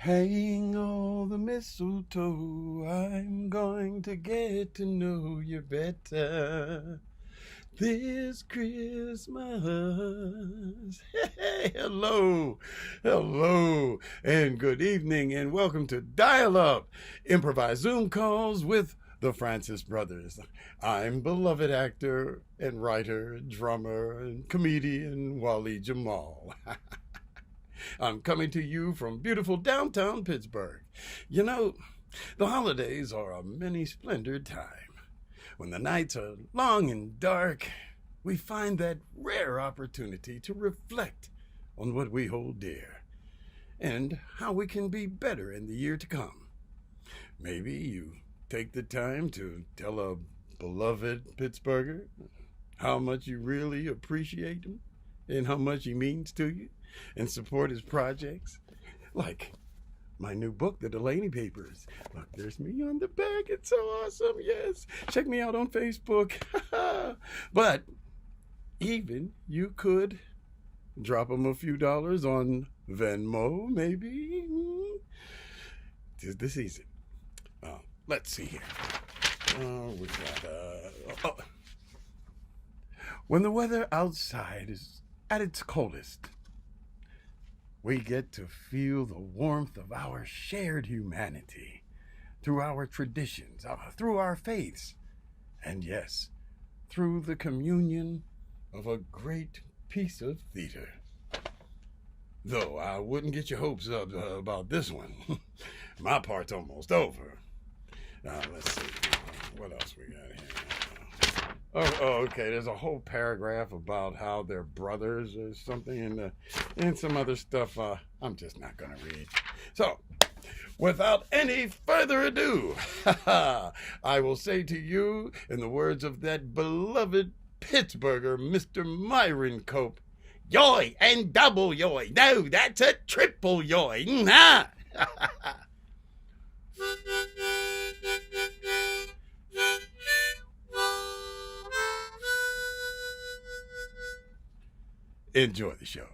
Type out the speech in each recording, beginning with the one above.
Hang all the mistletoe, I'm going to get to know you better this Christmas. Hey, hello, and good evening, and welcome to Dial Up, improvised Zoom calls with the Frances brothers. I'm beloved actor and writer, drummer, and comedian Wally Jamal. I'm coming to you from beautiful downtown Pittsburgh. You know, the holidays are a many splendored time. When the nights are long and dark, we find that rare opportunity to reflect on what we hold dear and how we can be better in the year to come. Maybe you take the time to tell a beloved Pittsburgher how much you really appreciate him and how much he means to you and support his projects. Like my new book, The Delaney Papers. Look, there's me on the back. It's so awesome. Yes. Check me out on Facebook. But even you could drop him a few dollars on Venmo, maybe. Tis the season. Let's see here. We got, when the weather outside is at its coldest, we get to feel the warmth of our shared humanity through our traditions, through our faiths, and yes, through the communion of a great piece of theater. Though I wouldn't get your hopes up about this one. My part's almost over. Now, let's see. What else we got here? Okay. There's a whole paragraph about how they're brothers or something, and some other stuff I'm just not going to read. So, without any further ado, I will say to you, in the words of that beloved Pittsburgher, Mr. Myron Cope, yoy and double yoy. No, that's a triple yoy. Nah. Enjoy the show.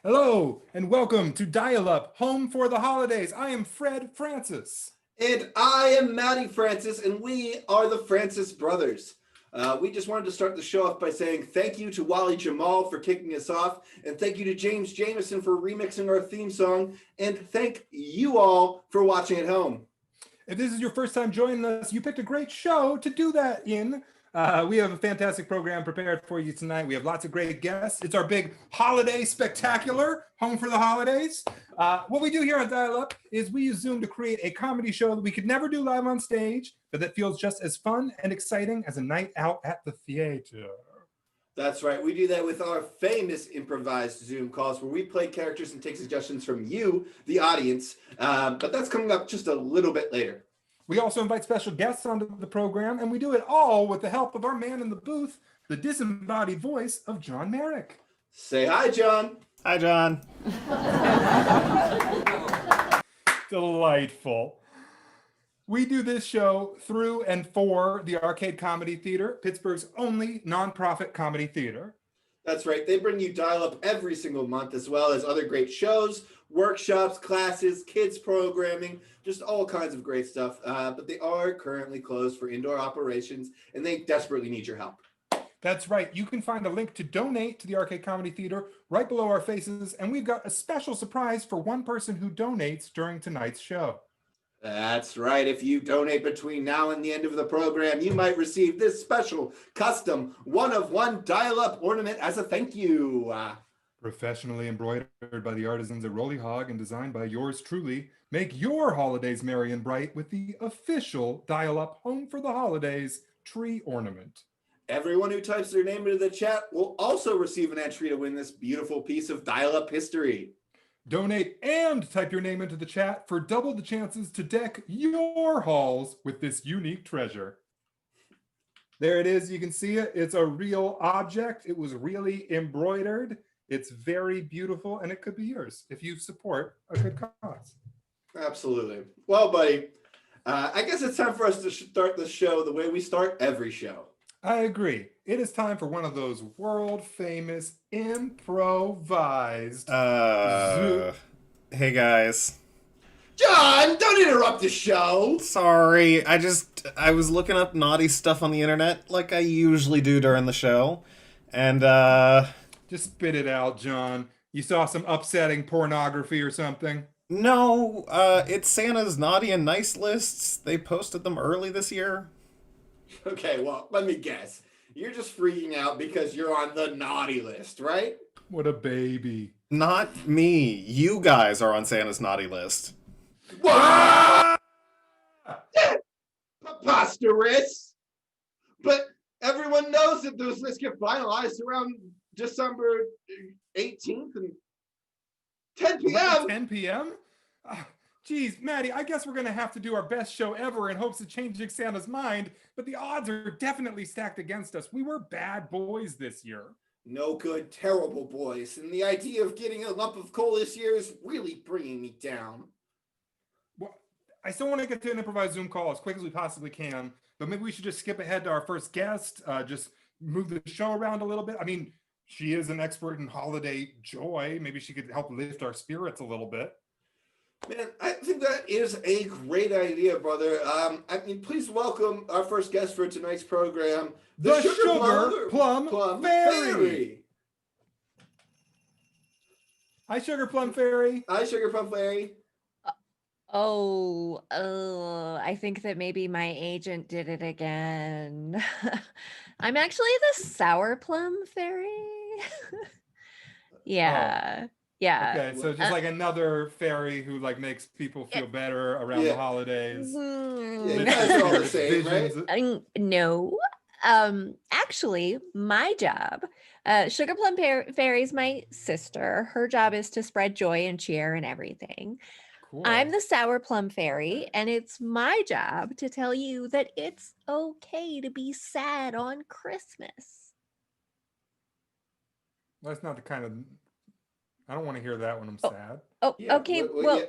Hello, and welcome to Dial Up, Home for the Holidays. I am Fred Francis. And I am Matty Frances, and we are the Frances brothers. We just wanted to start the show off by saying thank you to Wally Jamal for kicking us off, and thank you to James Jameson for remixing our theme song, and thank you all for watching at home. If this is your first time joining us, you picked a great show to do that in. We have a fantastic program prepared for you tonight. We have lots of great guests. It's our big holiday spectacular, Home for the Holidays. What we do here on Dial Up is we use Zoom to create a comedy show that we could never do live on stage, but that feels just as fun and exciting as a night out at the theater. That's right. We do that with our famous improvised Zoom calls where we play characters and take suggestions from you, the audience. But that's coming up just a little bit later. We also invite special guests onto the program, and we do it all with the help of our man in the booth, the disembodied voice of John Merrick. Say hi, John. Hi, John. Delightful. We do this show through and for the Arcade Comedy Theater, Pittsburgh's only nonprofit comedy theater. That's right. They bring you Dial Up every single month, as well as other great shows, workshops, classes, kids programming, just all kinds of great stuff. But they are currently closed for indoor operations, and they desperately need your help. That's right. You can find a link to donate to the Arcade Comedy Theater right below our faces, and we've got a special surprise for one person who donates during tonight's show. That's right. If you donate between now and the end of the program, you might receive this special custom one-of-one dial-up ornament as a thank you. Professionally embroidered by the artisans at Rolly Hog and designed by yours truly, make your holidays merry and bright with the official Dial Up Home for the Holidays tree ornament. Everyone who types their name into the chat will also receive an entry to win this beautiful piece of dial-up history. Donate and type your name into the chat for double the chances to deck your halls with this unique treasure. There it is. You can see it. It's a real object. It was really embroidered. It's very beautiful, and it could be yours if you support a good cause. Absolutely. Well, buddy, I guess it's time for us to start the show the way we start every show. I agree. It is time for one of those world famous improvised. Hey guys. John, don't interrupt the show. Sorry, I was looking up naughty stuff on the internet like I usually do during the show. And Just spit it out, John. You saw some upsetting pornography or something? no, it's Santa's naughty and nice lists. They posted them early this year. Okay, well, let me guess. You're just freaking out because you're on the naughty list, right? What a baby. Not me. You guys are on Santa's naughty list. What? Preposterous. But everyone knows that those lists get finalized around December 18th and 10 p.m. 10 p.m.? Geez, Maddie, I guess we're going to have to do our best show ever in hopes of changing Santa's mind, but the odds are definitely stacked against us. We were bad boys this year. No good, terrible boys. And the idea of getting a lump of coal this year is really bringing me down. Well, I still want to get to an improvised Zoom call as quick as we possibly can, but maybe we should just skip ahead to our first guest, just move the show around a little bit. I mean, she is an expert in holiday joy. Maybe she could help lift our spirits a little bit. Man, I think that is a great idea, brother. Please welcome our first guest for tonight's program, The Sugar Plum Fairy. Hi, Sugar Plum Fairy. Hi, Sugar Plum Fairy. I think that maybe my agent did it again. I'm actually the Sour Plum Fairy. Yeah. Yeah. Okay, so just like another fairy who like makes people feel better around the holidays. Yeah, you guys are all the same, right? No. Actually, my job, Sugar Plum Fairy is my sister. Her job is to spread joy and cheer and everything. Cool. I'm the Sour Plum Fairy, and it's my job to tell you that it's okay to be sad on Christmas. That's not the kind of. I don't want to hear that when I'm sad. Oh, Yeah, okay. Well,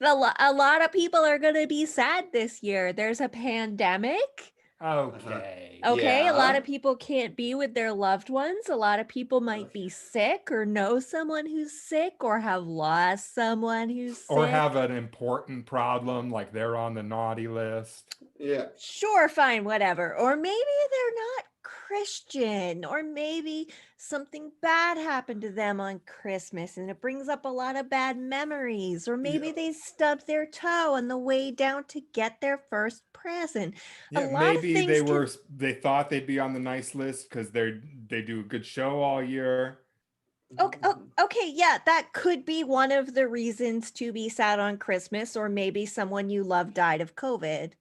a lot of people are going to be sad this year. There's a pandemic. Okay. Okay. Yeah. A lot of people can't be with their loved ones. A lot of people might be sick or know someone who's sick or have lost someone who's sick. Or have an important problem, like they're on the naughty list. Yeah. Sure, fine, whatever. Or maybe they're not Christian, or maybe something bad happened to them on Christmas and it brings up a lot of bad memories, or maybe they stubbed their toe on the way down to get their first present. Yeah, maybe they thought they'd be on the nice list because they do a good show all year. Okay, yeah, that could be one of the reasons to be sad on Christmas, or maybe someone you love died of COVID.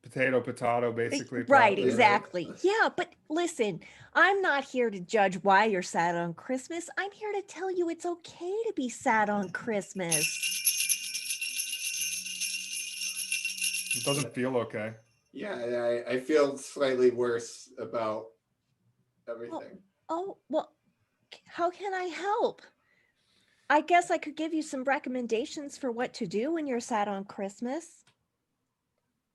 Potato, basically. Right, probably, exactly. right? Yeah, but listen, I'm not here to judge why you're sad on Christmas. I'm here to tell you it's okay to be sad on Christmas. It doesn't feel okay. Yeah, I feel slightly worse about everything. Well, how can I help? I guess I could give you some recommendations for what to do when you're sad on Christmas.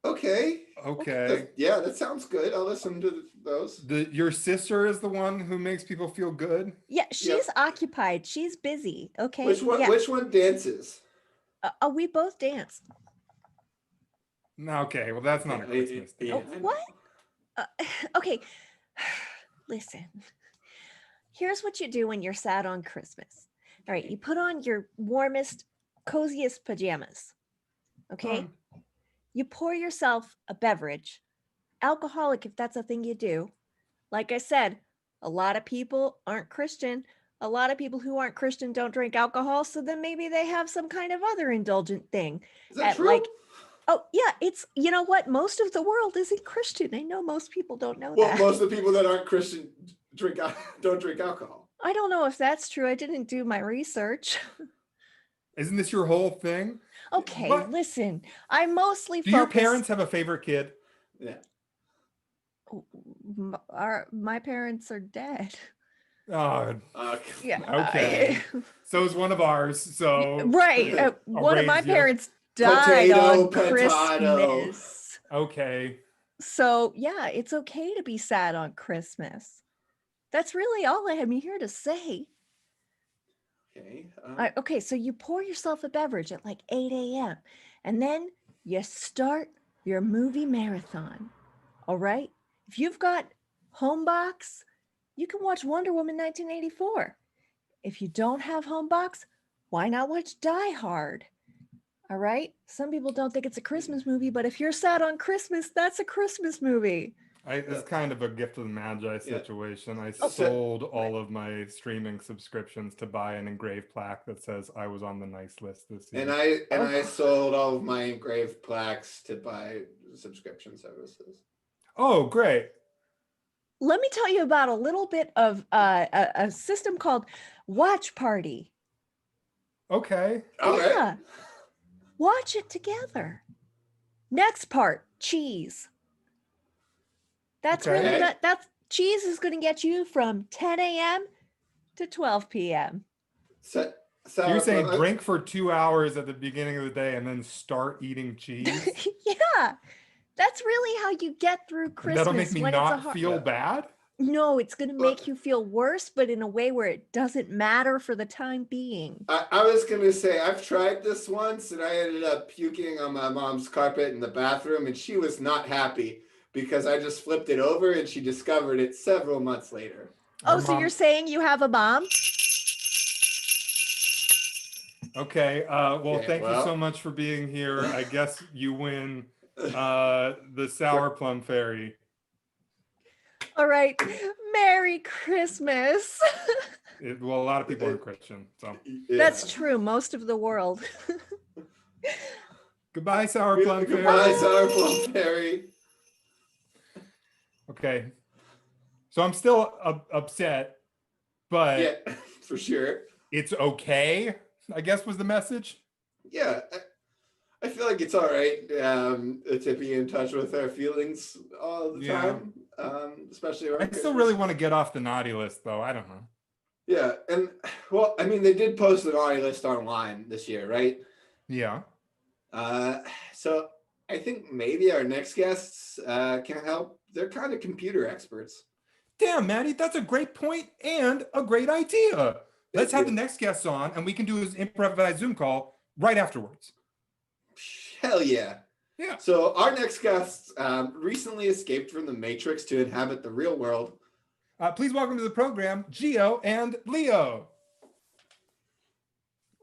Okay. Okay. That sounds good. I'll listen to those. Your sister is the one who makes people feel good? Yeah, she's occupied. She's busy. Okay. Which one? Yeah. Which one dances? We both dance. Okay, well that's not a Christmas thing. Oh, what? Okay. Listen. Here's what you do when you're sad on Christmas. All right, you put on your warmest, coziest pajamas. Okay? You pour yourself a beverage, alcoholic if that's a thing you do. Like I said, a lot of people aren't Christian. A lot of people who aren't Christian don't drink alcohol, so then maybe they have some kind of other indulgent thing. Is that true? Oh, yeah, it's, you know what? Most of the world isn't Christian. I know most people don't know Well, that. most of the people that aren't Christian don't drink alcohol. I don't know if that's true. I didn't do my research. Isn't this your whole thing? Okay, What? listen, I mostly Do your focus. parents have a favorite kid? Yeah. My parents are dead. Oh, Yeah. okay. So is one of ours. So Right. I'll One of my raise you. parents died on Potato. Christmas. Okay. So yeah, it's okay to be sad on Christmas. That's really all I am here to say. Okay. Okay, so you pour yourself a beverage at like 8 a.m. and then you start your movie marathon. All right? If you've got Homebox, you can watch Wonder Woman 1984. If you don't have Homebox, why not watch Die Hard? All right? Some people don't think it's a Christmas movie, but if you're sad on Christmas, that's a Christmas movie. It's kind of a gift of the Magi situation. I Oh, sold all of my streaming subscriptions to buy an engraved plaque that says I was on the nice list this year. And I sold all of my engraved plaques to buy subscription services. Oh, great. Let me tell you about a little bit of a system called Watch Party. Okay. All right. Yeah. Watch it together. Next part, cheese. That's Okay. really not, that's cheese is going to get you from 10 a.m. to 12 p.m. So You're saying drink for 2 hours at the beginning of the day and then start eating cheese? Yeah. That's really how you get through Christmas. That'll make me when not it's a feel bad? No, it's going to make you feel worse, but in a way where it doesn't matter for the time being. I was going to say, I've tried this once and I ended up puking on my mom's carpet in the bathroom and she was not happy because I just flipped it over and she discovered it several months later. Oh, so you're saying you have a mom? Okay. Well, Okay, thank you so much for being here. I guess you win the Sour Plum Fairy. All right. Merry Christmas. Well, a lot of people are Christian, so. Yeah. That's true. Most of the world. Goodbye, Sour Plum Fairy. Goodbye, Sour Plum Fairy. Okay. So I'm still upset, but Yeah, for sure. it's okay, I guess was the message. Yeah, I feel like it's all right to be in touch with our feelings all the time, especially around I still Christmas. really want to get off the naughty list, though. I don't know. Yeah, and well, I mean, they did post the naughty list online this year, right? Yeah. So I think maybe our next guests can help. They're kind of computer experts. Damn, Matty, that's a great point and a great idea. Let's have the next guests on, and we can do his improvised Zoom call right afterwards. Hell yeah. Yeah. So our next guests recently escaped from the Matrix to inhabit the real world. Please welcome to the program, Gio and Leo.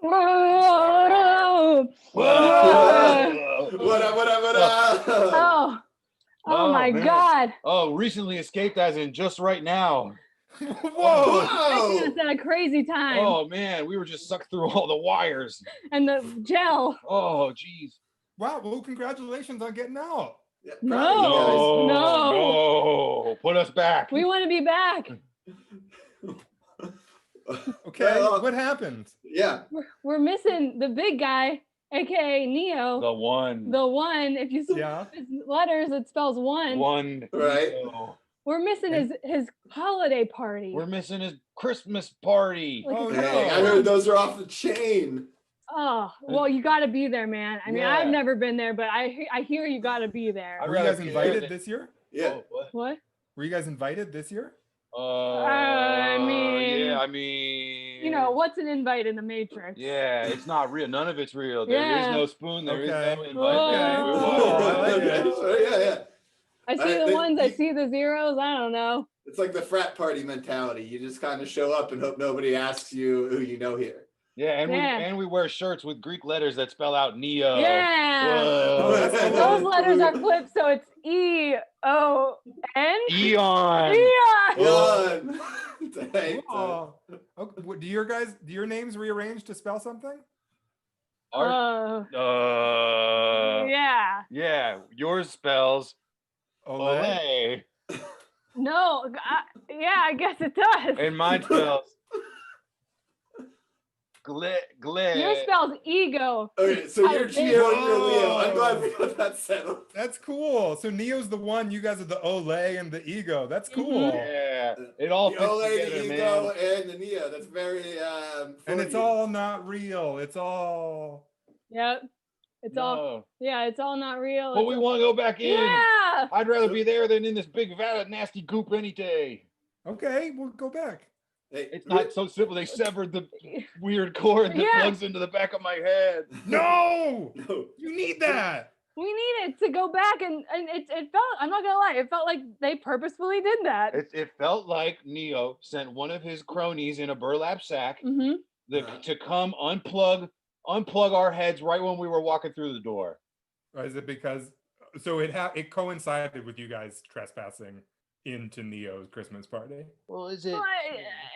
Whoa! What up, what up, what up? Oh my man. God. Oh, recently escaped as in just right now. Whoa! I think that's a crazy time. Oh man, we were just sucked through all the wires. And the gel. Oh geez. Wow, well, congratulations on getting out. Yeah, No. proud of you guys. No, put us back. We want to be back. Okay, Well, what happened? Yeah. We're missing the big guy, aka Neo. The one. The one. If you see Yeah. his letters, it spells one. One. Right. No. We're missing his holiday party. We're missing his Christmas party. Like Oh, a no. Dang, I heard those are off the chain. Oh, well, you got to be there, man. I mean, Yeah. I've never been there, but I hear you got to be there. I'd Were you rather guys be invited there this year? Yeah. Oh, what? What? Were you guys invited this year? I mean, yeah, I mean, You know, what's an invite in the Matrix? yeah, it's not real. None of it's real. There is Yeah. no spoon. There is Okay. no invite. Whoa. I like it. So, yeah. I see Alright, the ones, I see the zeros. I don't know. It's like the frat party mentality. You just kind of show up and hope nobody asks you who you know here. Yeah, and Yeah. we wear shirts with Greek letters that spell out Neo. Yeah. Whoa. that's cool. Those letters are flipped, so it's E-O-N. Eon. Yeah. Done. Dang, Oh. Okay. Do your names rearrange to spell something? Our, Yeah. yeah, yours spells Olay? Olay, No. Yeah, I guess it does. and mine spells Glit. Yours spells ego. Okay, so you're Gio and you're Leo. I'm glad we Whoa. got that settled. That's cool. So Neo's the one, you guys are the Olay and the ego. That's cool. Yeah, it all The fits Ole, together, the man. Ego, and the Neo. That's very And it's Freudian. all not real. It's all Yep. It's all. No. Yeah, it's all not real. But It's we all- want to go back in. Yeah. I'd rather be there than in this big vat of nasty goop any day. okay. We'll go back. Hey, It's not so simple. They severed the weird cord that Yeah. plugs into the back of my head. No, No. you need that. We needed to go back and it felt. I'm not gonna lie. It felt like they purposefully did that. It felt like Neo sent one of his cronies in a burlap sack Mm-hmm. to come unplug our heads right when we were walking through the door. Or is it because so it coincided with you guys trespassing into Neo's Christmas party? Well, is it?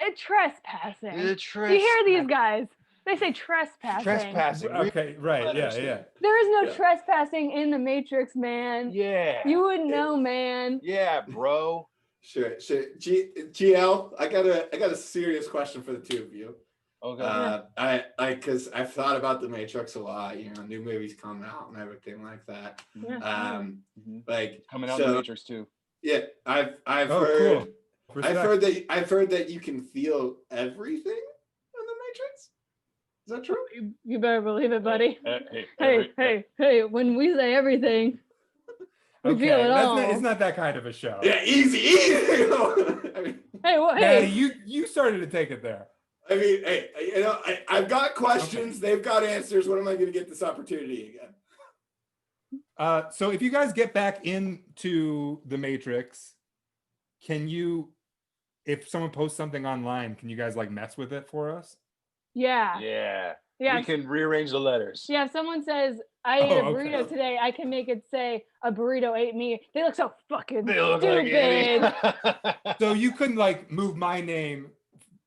It's trespassing. Is it You hear these guys? They say trespassing. trespassing? Okay, right. Yeah, yeah. understand. There is no Yeah. trespassing in the Matrix, man. Yeah. You wouldn't know, man. Yeah, bro. Sure. GL, I got a serious question for the two of you. Okay. Because I've thought about the Matrix a lot. New movies come out and everything like that. Yeah. Mhm. Like Coming out so, the Matrix too. Yeah, I've Oh, heard. cool. I've heard that you can feel everything in the Matrix. Is that true? You better believe it, buddy. Hey, Hey, when we say everything, we Okay, feel it all. it's not that kind of a show. Yeah, easy. I mean, Hey, Maddie, hey. you started to take it there. hey, I've got questions. They've got answers. When am I going to get this opportunity again? So if you guys get back into the Matrix, can you, if someone posts something online, can you guys like mess with it for us? Yeah. Yeah. Yeah. We can rearrange the letters. Yeah, if someone says, I ate a Oh, burrito okay. today, I can make it say, a burrito ate me. They look so fucking They look like stupid. idiots. So you couldn't like move my name,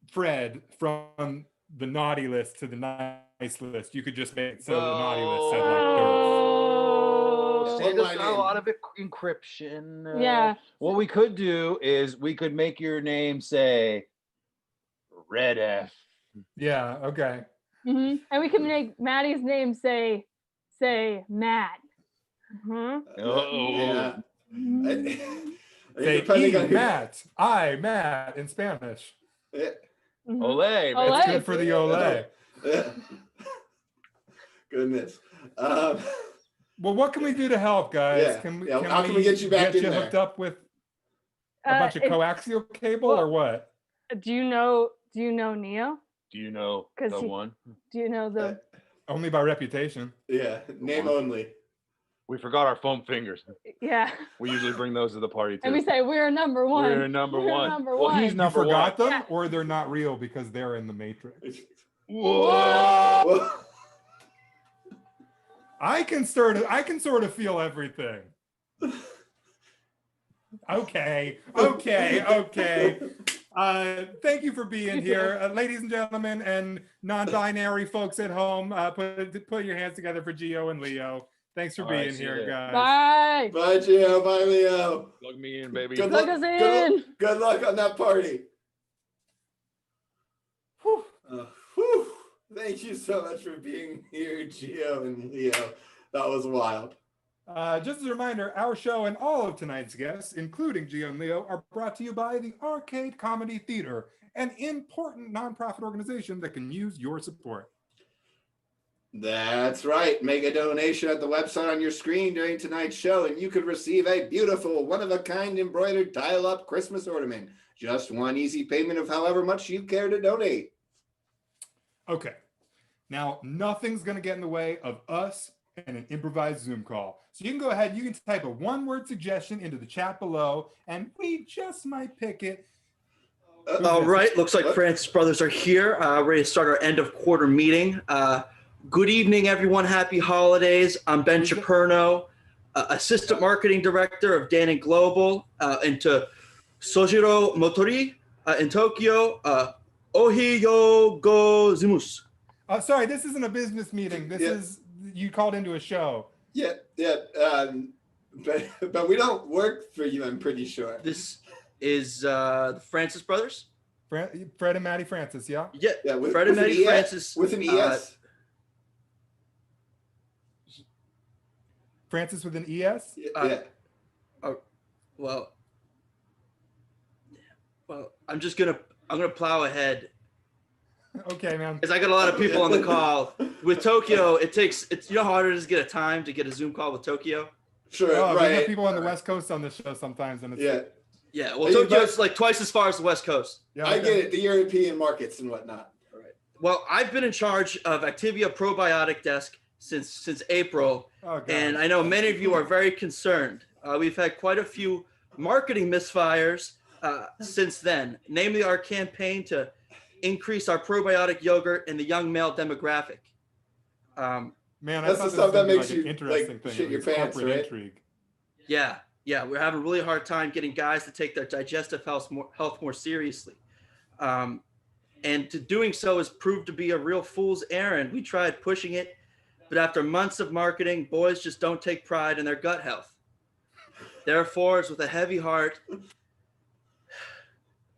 Fred, from the naughty list to the nice list. You could just make it so the naughty list said like Oh. Say There's my not a name. lot of encryption. Yeah. What we could do is we could make your name say Red F. Dirt. Yeah, okay. Mhm. And we can make Maddie's name say Matt. Mhm. Oh. Yeah. Say Depending on who- Matt. Matt in Spanish. Yeah. Mhm. Olay. Olay. It's good for the Olay. Yeah. Goodness. Well, what can we do to help, guys? Yeah, Can we, yeah, how can we get you back in there? hooked up with a bunch of if- coaxial cable or what? Do you know Neo? Do you know 'Cause the he- one? Do you know the Only by reputation. Yeah. Name only. We forgot our foam fingers. yeah. We usually bring those to the party too. And we say we're number one. We're number We're one. number Well, one. he's You number forgot one. them, Yeah. or they're not real because they're in the Matrix. Whoa! Whoa. I can sort of feel everything. Okay. Thank you for being here, ladies and gentlemen, and non-binary folks at home. Put your hands together for Gio and Leo. Thanks for All right, being see you here, there. guys. Bye. Bye, Gio. Bye, Leo. Plug me in, baby. Good Plug luck. us Good, in. good luck on that party. Whew. Whew. Thank you so much for being here, Gio and Leo. That was wild. Just as a reminder, our show and all of tonight's guests, including Gio and Leo, are brought to you by the Arcade Comedy Theater, an important nonprofit organization that can use your support. That's right. Make a donation at the website on your screen during tonight's show, and you could receive a beautiful, one-of-a-kind embroidered dial-up Christmas ornament. Just one easy payment of however much you care to donate. Okay. Now, nothing's going to get in the way of us and an improvised Zoom call. So you can go ahead, you can type a one-word suggestion into the chat below, and we just might pick it. All right, looks like What? Frances brothers are here, ready to start our end of quarter meeting. Good evening, everyone. Happy holidays. I'm Ben Ciperno, Assistant Marketing Director of Dan & Global, and to Sojiro Motori in Tokyo, Ohiyo Gozimus. Sorry, this isn't a business meeting. This is you called into a show. Yeah. But we don't work for you, I'm pretty sure. This is the Frances brothers. Fred and Matty Frances, yeah. Yeah, Fred and Matty Frances. With an ES. Francis with an ES? Yeah. Well, I'm gonna plow ahead. Okay, man. Because I got a lot of people on the call. With Tokyo, it's you know how hard it is to get a time to get a Zoom call with Tokyo? Sure, Oh, we right. have people on the West Coast on this show sometimes, and it's Yeah, well, Tokyo's like twice as far as the West Coast. yeah, I get it, the European markets and whatnot. Well, I've been in charge of Activia Probiotic Desk since April, Oh, God. and I know many of you are very concerned. We've had quite a few marketing misfires since then, namely our campaign to increase our probiotic yogurt in the young male demographic. Man, That's I the thought stuff this that was makes like you, an interesting like, thing. shit It your was pants, corporate right? intrigue. Yeah, we're having a really hard time getting guys to take their digestive health more seriously. And to doing so has proved to be a real fool's errand. We tried pushing it, but after months of marketing, boys just don't take pride in their gut health. Therefore, it's with a heavy heart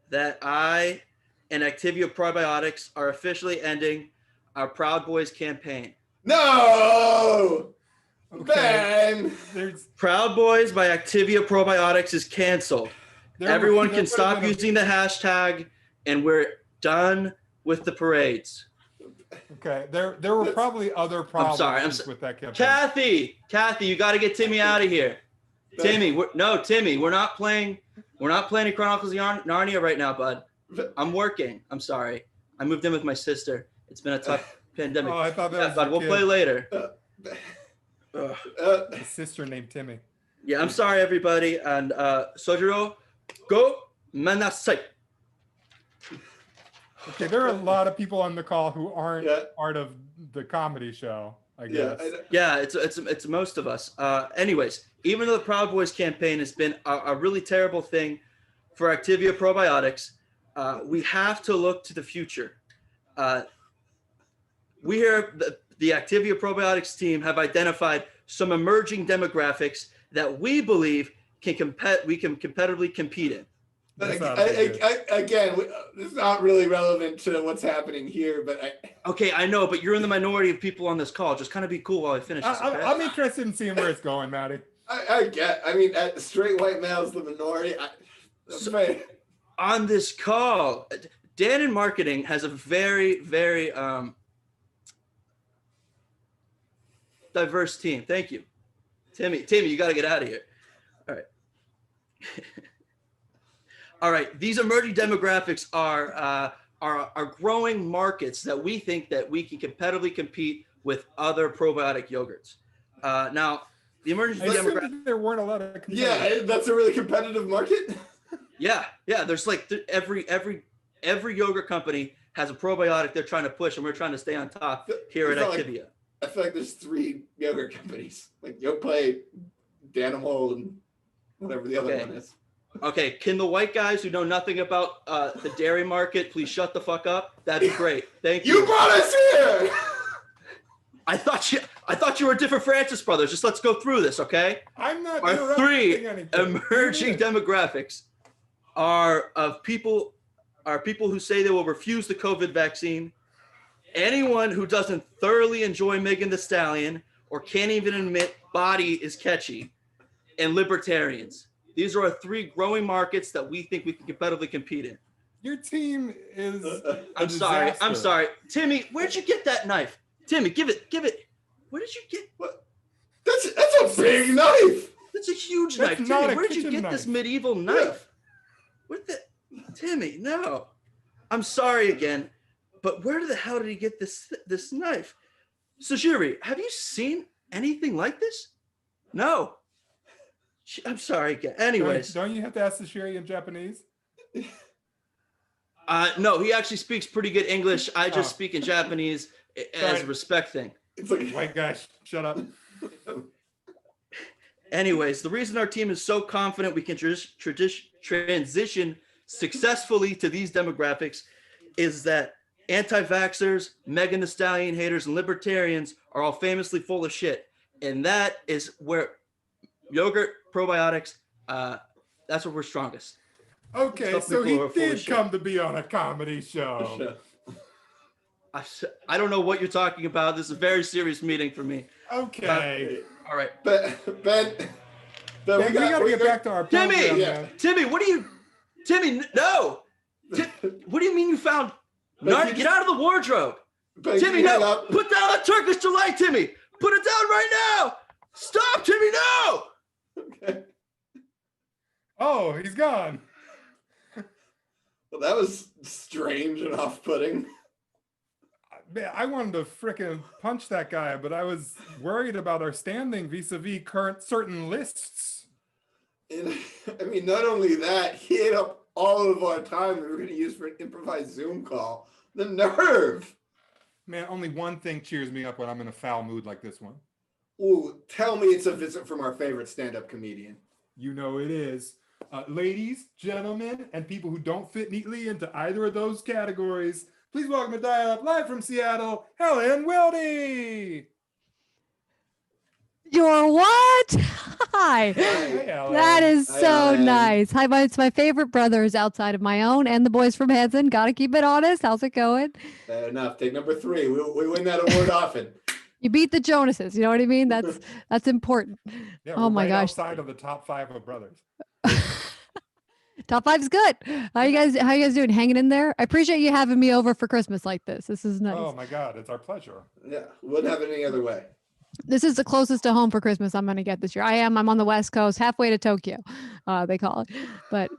that I and Activia Probiotics are officially ending our Proud Boys campaign. No! Okay. Ben! There's Proud Boys by Activia Probiotics is canceled. Everyone there can would've stop been a- using the hashtag, and we're done with the parades. Okay, there were probably other problems sorry, with that campaign. Kathy, you got to get Timmy out of here. Timmy, we're not playing Chronicles of Narnia right now, bud. I'm working. I'm sorry. I moved in with my sister. It's been a tough pandemic. Oh, I thought that was bud, your we'll kid. play later. His sister named Timmy. Yeah, I'm sorry, everybody. And Sojiro, go manasai. Okay, there are a lot of people on the call who aren't Yeah. part of the comedy show, I guess. Yeah, it's most of us. Anyways, even though the Proud Boys campaign has been a really terrible thing for Activia Probiotics, we have to look to the future. We here, the Activia Probiotics team, have identified some emerging demographics that we believe we can competitively compete in. That's not a big deal. Again, this is not really relevant to what's happening here, but Okay, I know, but you're in the minority of people on this call. Just kind of be cool while I finish this. Okay? I'm interested in seeing where it's going, Matty. I mean, straight white males, the minority. That's right. On this call, Dan in marketing has a very, very diverse team. Thank you. Timmy, you got to get out of here. All right. All right. These emerging demographics are growing markets that we think that we can competitively compete with other probiotic yogurts. Now, the emerging I assumed demographics. there weren't a lot of Yeah, that's a really competitive market. Yeah. There's like every yogurt company has a probiotic they're trying to push, and we're trying to stay on top here at It's not Activia. I feel like there's 3 yogurt companies, like Yoplait, Danimal, and whatever the other Okay. one is. Okay, can the white guys who know nothing about the dairy market please shut the fuck up? That'd be great. Thank you. You brought us here. I thought you were different Francis brothers. Just let's go through this, okay? I'm not Our interrupting 3 anything. emerging demographics are people who say they will refuse the COVID vaccine, anyone who doesn't thoroughly enjoy Megan Thee Stallion or can't even admit body is catchy, and libertarians. These are our 3 growing markets that we think we can competitively compete in. Your team is I'm sorry. Timmy, where'd you get that knife? Timmy, give it. Where did you get? What? That's a big knife. That's a huge That's knife. not Timmy, a where did you kitchen get this knife. medieval knife? What the? Timmy, no. I'm sorry again, but where the hell did he get this knife? Sujiri, have you seen anything like this? No. I'm sorry again. Anyways. Don't you have to ask the Sherry in Japanese? No, he actually speaks pretty good English. I just speak in Japanese as a respect thing. It's like White guy, shut up. Anyways, the reason our team is so confident we can transition successfully to these demographics is that Anti-vaxxers, Megan Thee Stallion haters, and libertarians are all famously full of shit. And that is where yogurt, probiotics, that's where we're strongest. Okay, Some so people he are full of did shit. come to be on a comedy show. I don't know what you're talking about. This is a very serious meeting for me. Okay. All right. Ben, we gotta get back to our program, Timmy, man. Timmy, no. What do you mean you found? But Get out of the wardrobe. Ben, Timmy, you hang no. up? Put down that Turkish delight, Timmy. Put it down right now. Stop, Timmy, no. Okay. Oh, he's gone. Well, that was strange and off-putting. Man, I wanted to frickin' punch that guy, but I was worried about our standing vis-a-vis current certain lists. And, I mean, not only that, he ate up all of our time we were going to use for an improvised Zoom call. The nerve! Man, only one thing cheers me up when I'm in a foul mood like this one. Ooh, tell me it's a visit from our favorite stand-up comedian. You know it is. Ladies, gentlemen, and people who don't fit neatly into either of those categories, please welcome to Dial Up live from Seattle, Helen Wildy. You're what? Hi. Hey, Helen. That is Hi, so Ellen. nice. Hi, it's my favorite brothers outside of my own and the boys from Hanson. Gotta keep it honest. How's it going? Fair enough. Take number 3. We win that award often. You beat the Jonases. You know what I mean? That's important. Yeah, Oh we're my right gosh. outside of the top 5 of brothers. Top 5's good. How you guys doing? Hanging in there? I appreciate you having me over for Christmas like this. This is nice. Oh my God, it's our pleasure. Yeah, wouldn't have it any other way. This is the closest to home for Christmas I'm going to get this year. I'm on the West Coast, halfway to Tokyo, they call it. But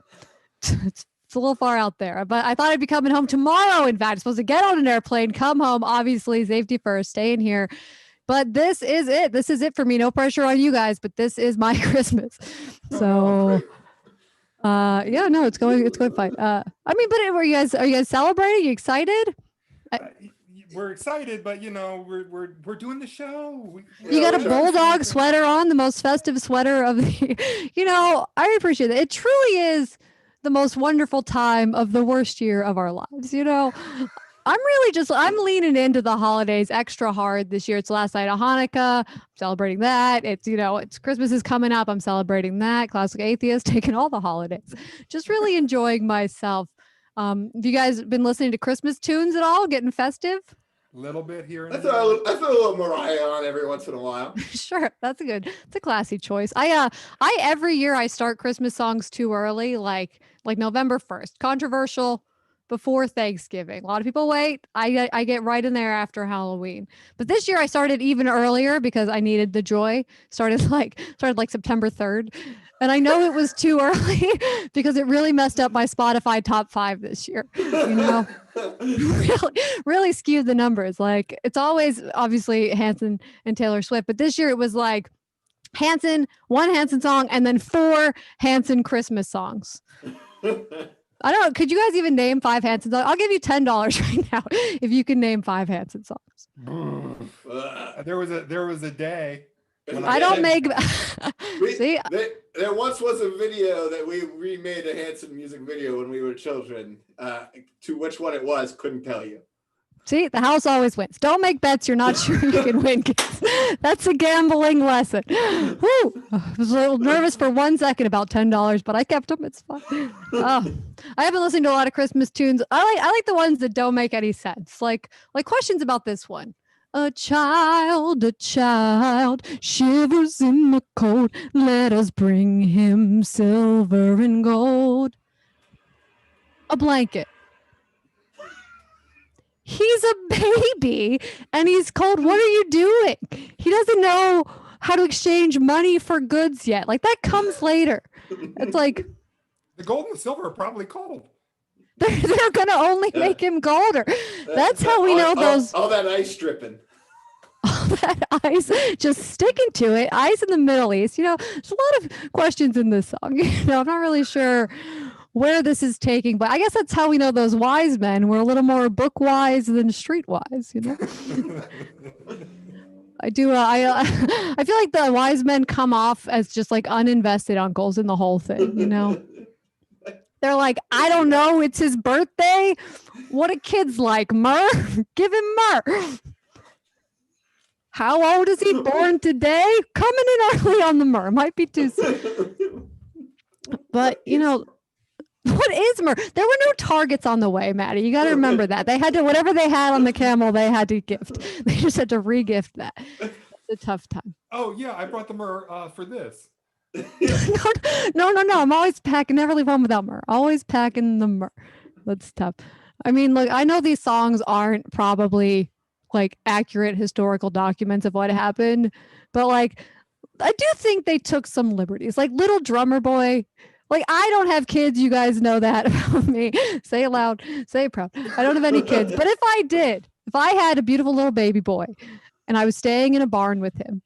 it's a little far out there. But I thought I'd be coming home tomorrow. In fact, I'm supposed to get on an airplane, come home, obviously, safety first, staying here. But this is it. This is it for me. No pressure on you guys, but this is my Christmas. So, yeah, no, it's going fine. I mean, but are you guys celebrating? You excited? We're excited, but you know, we're doing the show. You got a sure. bulldog sweater on, the most festive sweater of the, you know, I appreciate it. It truly is the most wonderful time of the worst year of our lives. You know, I'm leaning into the holidays extra hard this year. It's the last night of Hanukkah. I'm celebrating that. It's Christmas is coming up. I'm celebrating that. Classic atheist, taking all the holidays, just really enjoying myself. Have you guys been listening to Christmas tunes at all? Getting festive? Little bit here and I there. throw a little Mariah on every once in a while. Sure, it's a classy choice. I every year I start Christmas songs too early, like November 1st. Controversial, before Thanksgiving. A lot of people wait. I get right in there after Halloween. But this year I started even earlier because I needed the joy. Started like September 3rd. And I know it was too early because it really messed up my Spotify top 5 this year. You know, really skewed the numbers. Like it's always obviously Hanson and Taylor Swift, but this year it was like one Hanson song and then 4 Hanson Christmas songs. I don't know. Could you guys even name 5 Hanson songs? I'll give you $10 right now if you can name 5 Hanson songs. There was a day. I don't make. See, There once was a video that we remade a Hanson music video when we were children. To which one it was, couldn't tell you. see, the house always wins. Don't make bets you're not sure you can win, kids. That's a gambling lesson. Woo! I was a little nervous for 1 second about $10, but I kept them. It's fine. I haven't listened to a lot of Christmas tunes. I like the ones that don't make any sense. Like questions about this one. A child shivers in the cold. Let us bring him silver and gold. A blanket. He's a baby and he's cold. What are you doing? He doesn't know how to exchange money for goods yet. Like that comes later. It's like The gold and silver are probably cold. they're gonna only make him colder. That's how we know those. All that ice dripping. All that ice just sticking to it. Ice in the Middle East. You know, there's a lot of questions in this song. You know, I'm not really sure where this is taking, but I guess that's how we know those wise men were a little more book wise than street wise. You know. I do. I feel like the wise men come off as just like uninvested uncles in the whole thing. You know. They're like, I don't know, it's his birthday. What do kids like? Myrrh? Give him myrrh. How old is he? Born today? Coming in early on the myrrh. Might be too soon. But you know, what is myrrh? There were no targets on the way, Maddie. You got to remember that. They had to, whatever they had on the camel, they had to gift. They just had to re-gift that. It's a tough time. Oh yeah, I brought the myrrh for this. No. I'm always packing. Never leave home without myrrh. Always packing the myrrh. That's tough. I mean, look, I know these songs aren't probably like accurate historical documents of what happened, but like, I do think they took some liberties. Like Little Drummer Boy. Like, I don't have kids. You guys know that about me. Say it loud, say it proud. I don't have any kids. But if I did, if I had a beautiful little baby boy and I was staying in a barn with him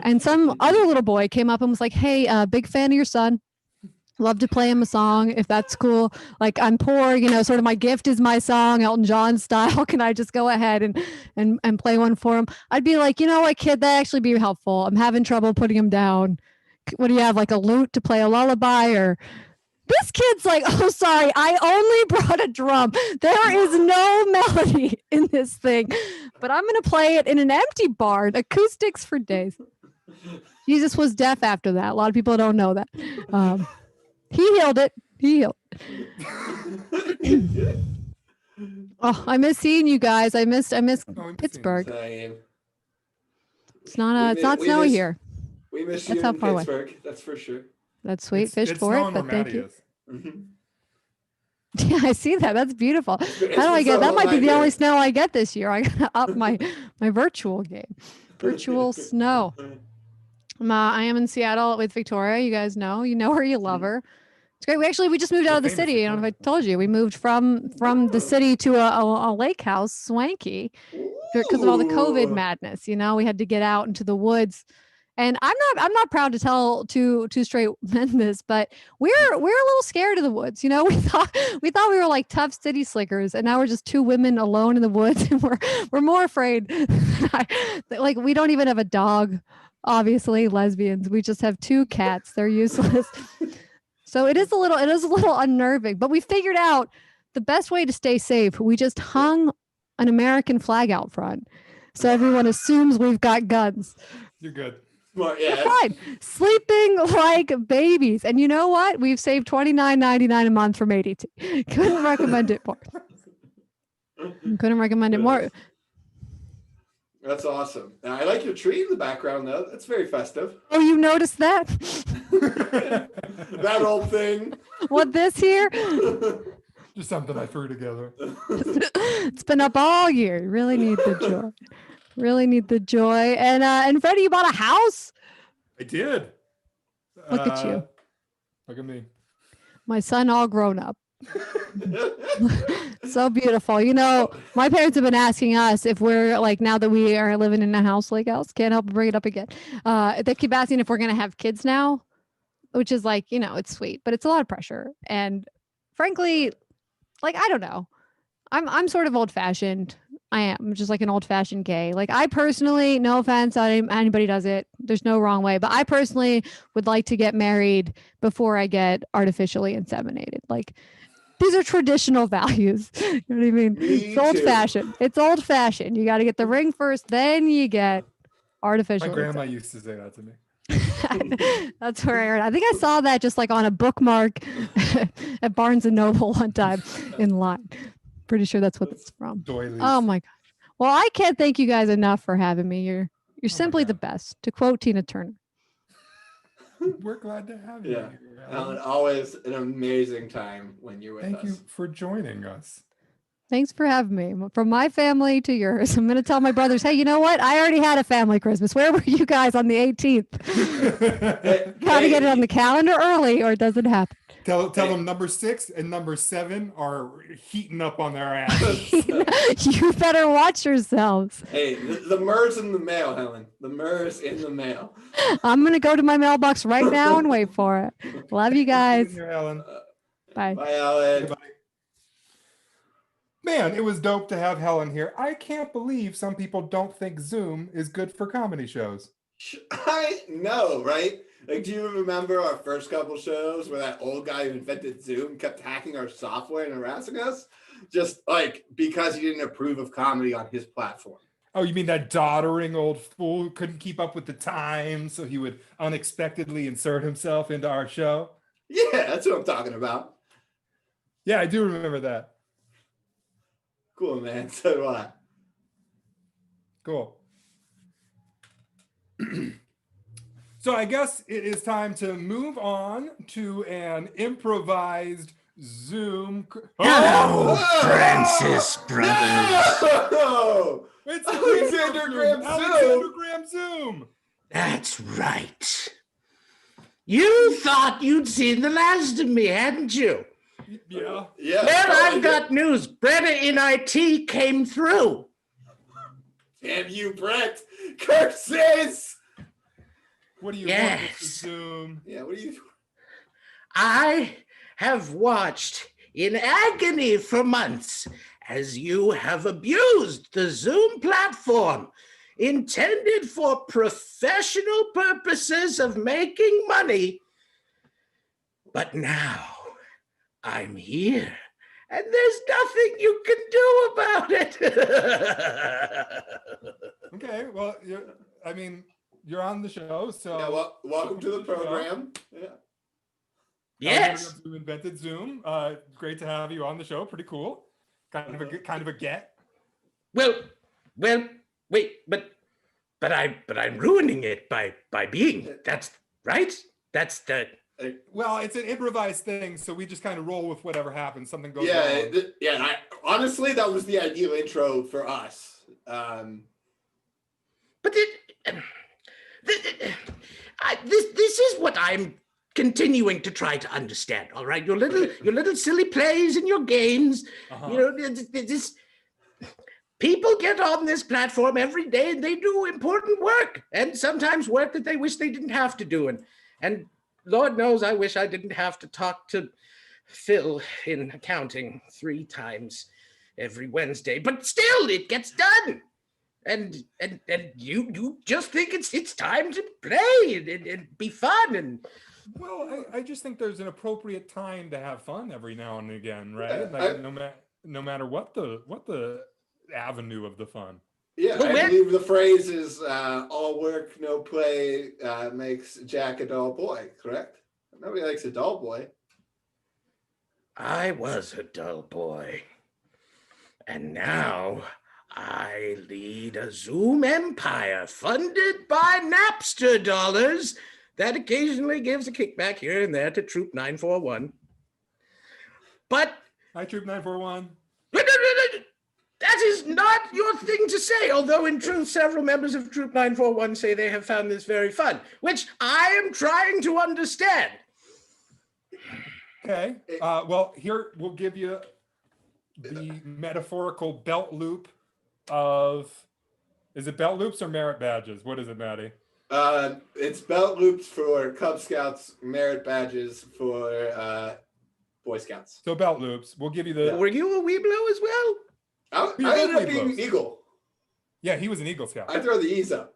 and some other little boy came up and was like, hey, big fan of your son. Love to play him a song if that's cool. Like, I'm poor, you know, sort of my gift is my song, Elton John style. Can I just go ahead and play one for him? I'd be like, you know what, kid, that actually be helpful. I'm having trouble putting him down. What do you have, like a lute to play a lullaby? Or this kid's like, oh, sorry, I only brought a drum. There is no melody in this thing, but I'm going to play it in an empty barn, acoustics for days. Jesus was deaf after that. A lot of people don't know that. He healed it. He healed it. Oh, I miss seeing you guys. I miss Pittsburgh. It's not snowy here. We miss That's you how in far away. Pittsburgh. That's for sure. That's sweet. Fished for it, but thank you. Mhm. Yeah, I see that. That's beautiful. It's How do I get? so That might be the light only here. snow I get this year. I gotta up my virtual game. Virtual snow. I am in Seattle with Victoria. You guys know. You know her. You love her. It's great. We just moved out of the famous city. I don't know if I told you. We moved from the city to a lake house, swanky, because of all the COVID Ooh. madness. You know, we had to get out into the woods. And I'm not proud to tell two straight men this, but we're a little scared of the woods. You know, we thought we were like tough city slickers, and now we're just two women alone in the woods, and we're more afraid. Like, we don't even have a dog, obviously, lesbians. We just have two cats. They're useless. So it is a little unnerving, but we figured out the best way to stay safe. We just hung an American flag out front, so everyone assumes we've got guns. You're good. Smart, We're yeah. fine. Sleeping like babies. And you know what? We've saved $29.99 a month from ADT. Couldn't recommend it more. Couldn't recommend it more. That's awesome. I like your tree in the background, though. That's very festive. Oh, you noticed that? That old thing. What, this here? Just something I threw together. It's been up all year. You really need the joy. Really need the joy. And Freddie, you bought a house? I did. Look at you. Look at me. My son all grown up. So beautiful. You know, my parents have been asking us if we're like, now that we are living in a house, lake house, can't help but bring it up again. They keep asking if we're going to have kids now, which is like, you know, it's sweet, but it's a lot of pressure. And frankly, like, I don't know. I'm sort of old fashioned. I am just like an old fashioned gay. Like, I personally, no offense, anybody does it. There's no wrong way, but I personally would like to get married before I get artificially inseminated. Like, these are traditional values. You know what I mean? It's old fashioned. It's old fashioned. You got to get the ring first, then you get artificial. My grandma used to say that to me. That's where I heard. I think I saw that just like on a bookmark at Barnes and Noble one time in line. Pretty sure that's what it's from. Doilies. Oh my gosh. Well, I can't thank you guys enough for having me. You're simply the best, to quote Tina Turner. We're glad to have you. Yeah. here, Alan, always an amazing time when you're with Thank us. you for joining us. Thanks for having me. From my family to yours. I'm going to tell my brothers, hey, you know what? I already had a family Christmas. Where were you guys on the 18th? Got to get it on the calendar early or it doesn't happen. Tell them number 6 and number 7 are heating up on their ass. You better watch yourselves. Hey, the myrrh's in the mail, Helen. The myrrh's in the mail. I'm going to go to my mailbox right now and wait for it. Love you guys. Here, Ellen. Bye. Bye, Alan. Man, it was dope to have Helen here. I can't believe some people don't think Zoom is good for comedy shows. I know, right? Like, do you remember our first couple shows where that old guy who invented Zoom kept hacking our software and harassing us? Just like because he didn't approve of comedy on his platform. Oh, you mean that doddering old fool who couldn't keep up with the times, so he would unexpectedly insert himself into our show? Yeah, that's what I'm talking about. Yeah, I do remember that. Cool, man. So do I. Cool. So I guess it is time to move on to an improvised Zoom. Hello, Francis brothers. No! It's Alexander Graham Zoom. Alexander Graham Zoom. That's right. You thought you'd seen the last of me, hadn't you? Yeah. Yeah. Well, totally I've did. got news. Bretta in IT came through. Damn you, Brett. Curses! What do you Yes. want, Mr. Zoom? Yeah, what are you... I have watched in agony for months as you have abused the Zoom platform intended for professional purposes of making money. But now I'm here and there's nothing you can do about it. Okay, well, you're on the show, so Yeah, well, welcome to the program. Yeah. Yes. Who invented Zoom? Great to have you on the show. Pretty cool. Kind of a get. Well, wait, but I'm ruining it by being. That's right. That's the. Well, it's an improvised thing, so we just kind of roll with whatever happens. Something goes Yeah, wrong. yeah. Honestly, that was the ideal intro for us. But this is what I'm continuing to try to understand. All right, your little silly plays and your games. Uh-huh. You know, this people get on this platform every day and they do important work, and sometimes work that they wish they didn't have to do. And Lord knows I wish I didn't have to talk to Phil in accounting 3 times every Wednesday. But still, it gets done. And you just think it's time to play and be fun and. Well, I just think there's an appropriate time to have fun every now and again, right? Yeah, Like, no matter what the avenue of the fun. Yeah, Well, I believe the phrase is all work, no play makes Jack a dull boy, correct? Nobody likes a dull boy. I was a dull boy. And now I lead a Zoom empire funded by Napster dollars that occasionally gives a kickback here and there to Troop 941. But Hi, Troop 941. that is not your thing to say, although in truth, several members of Troop 941 say they have found this very fun, which I am trying to understand. Okay. Well, here we'll give you the metaphorical belt loop of. Is it belt loops or merit badges? What is it, Matty? It's belt loops for Cub Scouts, merit badges for Boy Scouts. So belt loops. We'll give you the. Were you a Weeblo as well? I ended up being an Eagle. Yeah, he was an Eagle Scout. I throw the E's up.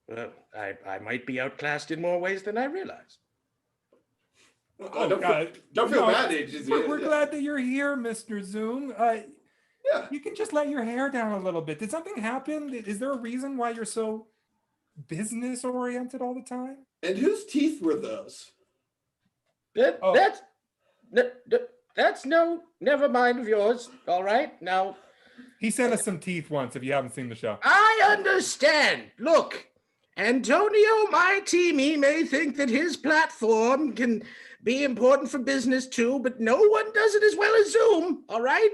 Well, I might be outclassed in more ways than I realize. Don't feel bad. We're glad that you're here, Mr. Zoom. Yeah. You can just let your hair down a little bit. Did something happen? Is there a reason why you're so business oriented all the time? And whose teeth were those? That's no, never mind of yours. All right, now. He sent us some teeth once. If you haven't seen the show, I understand. Look, Antonio, my team, he may think that his platform can be important for business too, but no one does it as well as Zoom. All right.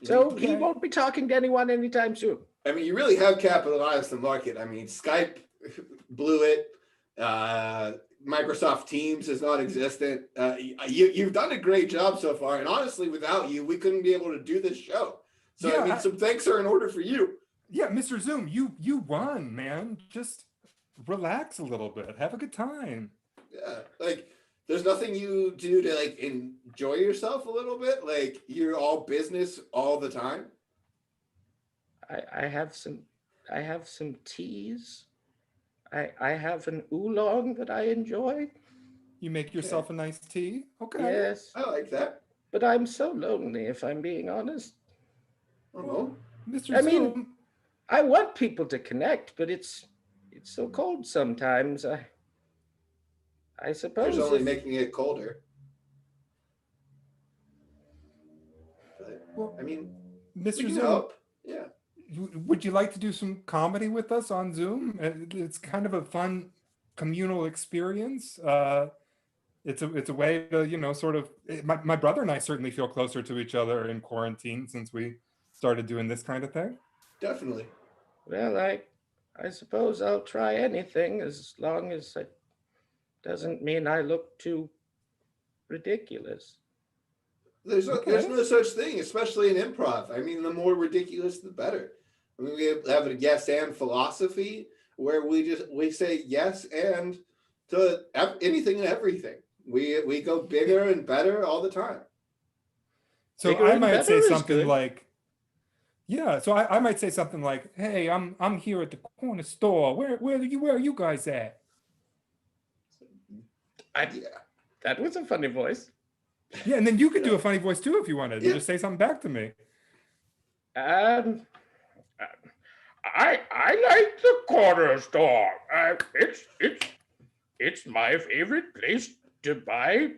So he won't be talking to anyone anytime soon. I mean, you really have capitalized the market. I mean, Skype blew it. Microsoft Teams is not existent. You've done a great job so far. And honestly, without you, we couldn't be able to do this show. So, Yeah, I mean, some thanks are in order for you. yeah, Mr. Zoom, you won, man. Just relax a little bit. Have a good time. Yeah. Like, there's nothing you do to, like, enjoy yourself a little bit. Like, you're all business all the time. I have some teas. I have an oolong that I enjoy. You make yourself a nice tea. Okay. Yes, I like that. but I'm so lonely, if I'm being honest. Oh, Mr. I mean, Zoom. I want people to connect, but it's so cold sometimes. I suppose there's only if- making it colder. Well, I mean, we Mr. can Zoom, help. Yeah. would you like to do some comedy with us on Zoom? It's kind of a fun communal experience. It's a way to, you know, sort of, my brother and I certainly feel closer to each other in quarantine since we started doing this kind of thing. Definitely. well, I suppose I'll try anything as long as it doesn't mean I look too ridiculous. There's Okay. no such thing, especially in improv. I mean, the more ridiculous, the better. I mean, we have a yes and philosophy where we say yes and to anything and everything. We go bigger and better all the time. So Bigger I and might better say is something good. like, yeah, so I might say something like, hey, I'm here at the corner store. Where are you guys at? Yeah. That was a funny voice. Yeah, and then you could do a funny voice too if you wanted. Yeah. Just say something back to me. I like the corner store. It's my favorite place to buy.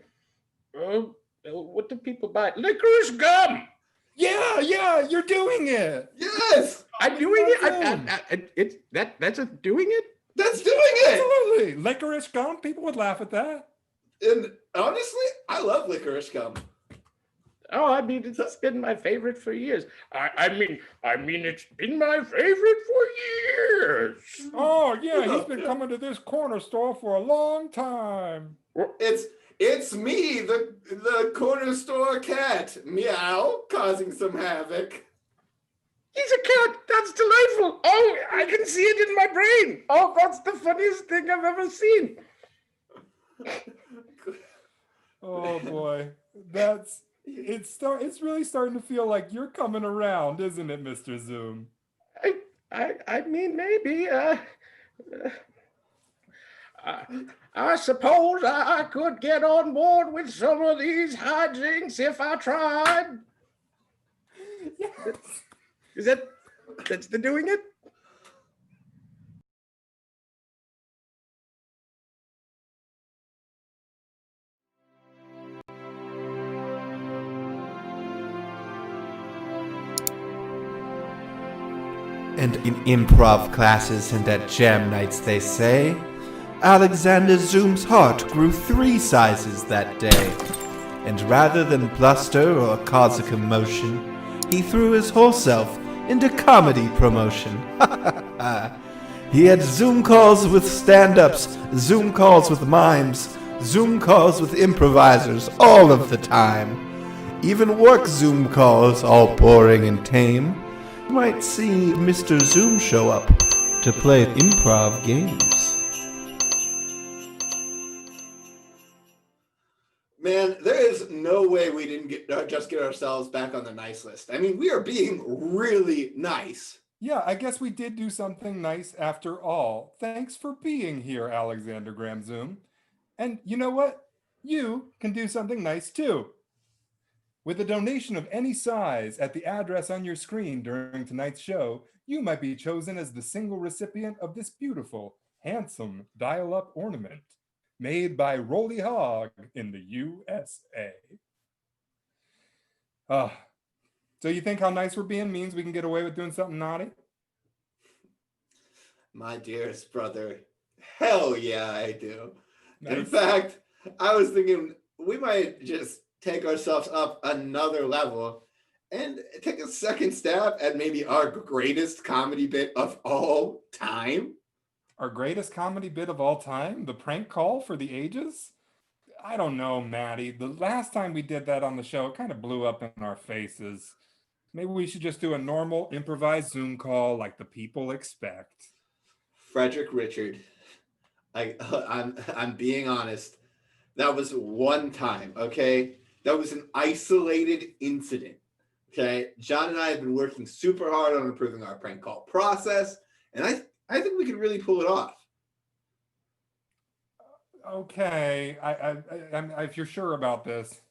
What do people buy? Licorice gum. Yeah, you're doing it. Yes, I'm doing it. Awesome. That's doing it. that's doing it. Absolutely. Licorice gum, people would laugh at that. And honestly, I love licorice gum. Oh, I mean, it's been my favorite for years. I mean, it's been my favorite for years. Oh, yeah, he's been coming to this corner store for a long time. It's me, the corner store cat. Meow, causing some havoc. He's a cat. That's delightful. Oh, I can see it in my brain. Oh, that's the funniest thing I've ever seen. Oh boy. It's really starting to feel like you're coming around, isn't it, Mr. Zoom? I mean, maybe. I suppose I could get on board with some of these hijinks if I tried. Yes. That's the doing it? And in improv classes and at jam nights, they say, Alexander Zoom's heart grew 3 sizes that day. And rather than bluster or cause a commotion, he threw his whole self into comedy promotion. He had Zoom calls with stand-ups, Zoom calls with mimes, Zoom calls with improvisers all of the time. Even work Zoom calls, all boring and tame. You might see Mr. Zoom show up to play improv games. Man, there is no way we didn't just get ourselves back on the nice list. I mean, we are being really nice. Yeah, I guess we did do something nice after all. Thanks for being here, Alexander Graham Zoom. And you know what? You can do something nice too. With a donation of any size at the address on your screen during tonight's show, you might be chosen as the single recipient of this beautiful, handsome dial-up ornament made by Rolly Hogg in the USA. So you think how nice we're being means we can get away with doing something naughty? My dearest brother, hell yeah, I do. In Nice. fact, I was thinking we might just take ourselves up another level and take a second stab at maybe our greatest comedy bit of all time. Our greatest comedy bit of all time? The prank call for the ages? I don't know, Maddie. The last time we did that on the show, it kind of blew up in our faces. Maybe we should just do a normal improvised Zoom call like the people expect. Frederick Richard, I'm being honest. That was one time, okay? That was an isolated incident, okay? John and I have been working super hard on improving our prank call process, and I think we could really pull it off. Okay, if you're sure about this.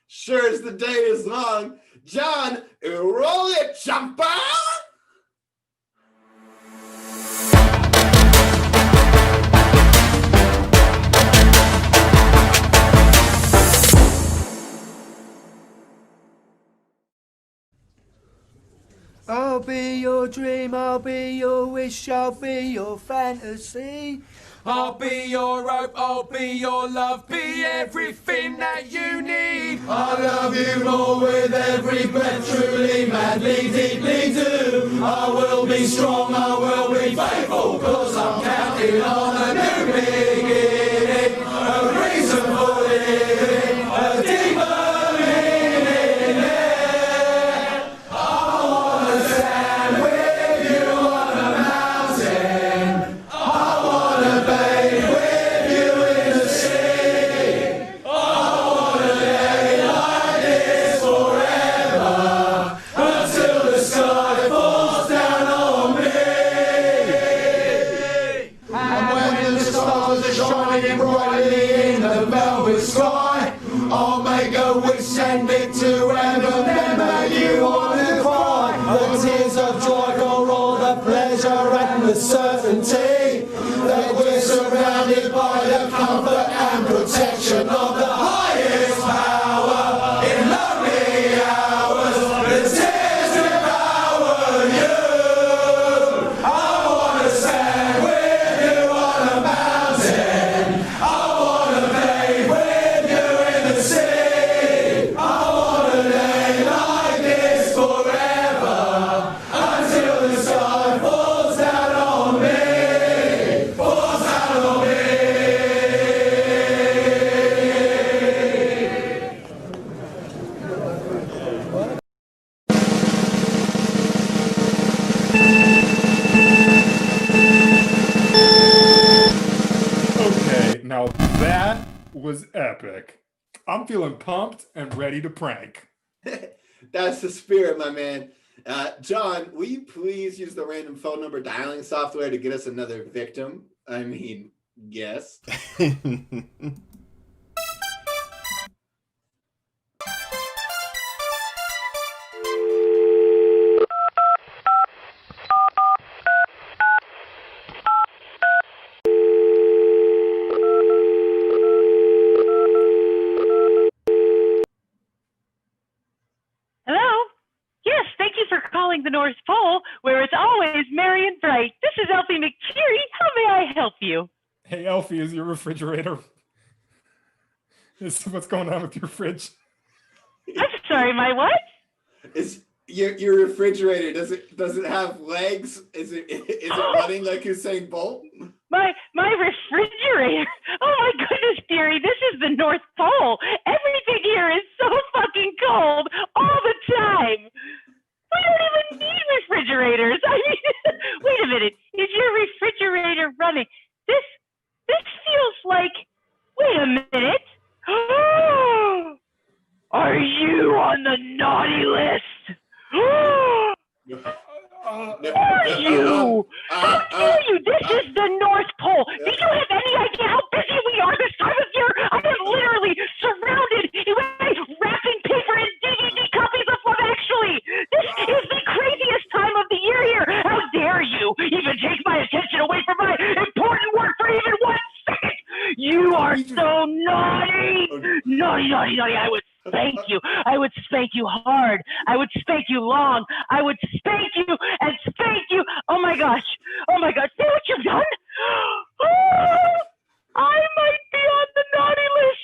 Sure as the day is long. John, roll it, jumper! I'll be your dream, I'll be your wish, I'll be your fantasy. I'll be your hope, I'll be your love, be everything that you need. I love you more with every breath, truly, madly, deeply do. I will be strong, I will be faithful, cause I'm counting on a new beginning, a reason for living, a deeper meaning. I wanna stand with you on a mountain. I wanna bathe with you in the sea. I wanna lay like this forever until the sky falls down on me. And when the stars are shining brightly in the velvet sky, I'll make a wish, send it to heaven, then make you wanna cry. The tears of joy for all the pleasure and the certainty that we're surrounded by the comfort and protection of the highest power. In lonely hours, the tears devour you. I wanna stand with you on a mountain. I wanna bathe with you in the sea. I wanna lay like this forever until the sky falls down on me. Falls down on me. Okay, now that was epic. I'm feeling pumped and ready to prank. That's the spirit, my man. John, will you please use the random phone number dialing software to get us another victim? I mean, yes. Hello? Yes, thank you for calling the North Pole, where it's always merry and bright. This is Elfie McCheery. How may I help you? Hey, Elfie, is your refrigerator? What's going on with your fridge? I'm sorry, my what? Is your refrigerator, does it have legs? Is it running like Usain Bolt? My refrigerator. Oh my goodness, dearie, this is the North Pole. Everything here is so fucking cold all the time. We don't even need refrigerators. I mean, wait a minute. Is your refrigerator running? This feels like. Wait a minute. Are you on the naughty list? Are you? How dare you? This is the North Pole. Do you have any idea how busy we are this time of year? I am literally surrounded with wrapping paper and DVD copies of Love Actually. This is the craziest time of the year here. How dare you even take my attention away from my important work for even 1 second? You are so naughty. Naughty, naughty, naughty. I would spank you. I would spank you hard. I would spank you long. I would spank you and spank you. Oh my gosh. Oh my gosh. See what you've done? Oh, I might be on the naughty list.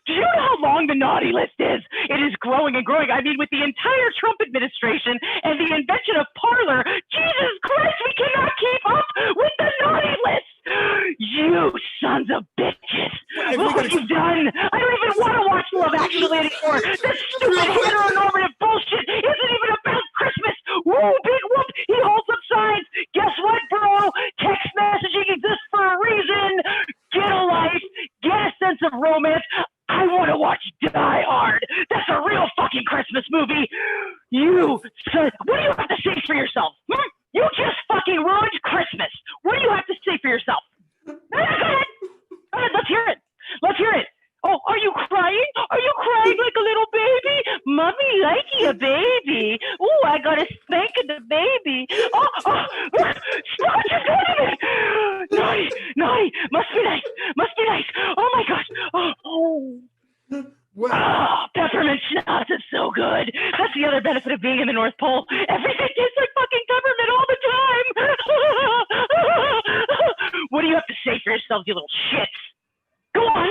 Do you know how long the naughty list is? It is growing and growing. I mean, with the entire Trump administration and the invention of Parler, Jesus Christ, we cannot keep up with the naughty list. You sons of bitches. Look what you've done. I don't even want to watch Love Actually anymore. This stupid heteronormative bullshit isn't even about Christmas. Woo, big whoop. He holds up signs. Guess what, bro? Text messaging exists for a reason. Get a life. Get a sense of romance. I want to watch Die Hard. That's a real fucking Christmas movie. You son, what do you have to say for yourself? You just fucking ruined Christmas. What do you have to say for yourself? Go ahead. likey a baby. Ooh, I got a spanking the baby. Oh, look what you're doing to me. Naughty, must be nice. Oh my gosh. Oh. Peppermint schnapps is so good. That's the other benefit of being in the North Pole. Everything tastes like fucking peppermint all the time. What do you have to say for yourselves, you little shits? Go on.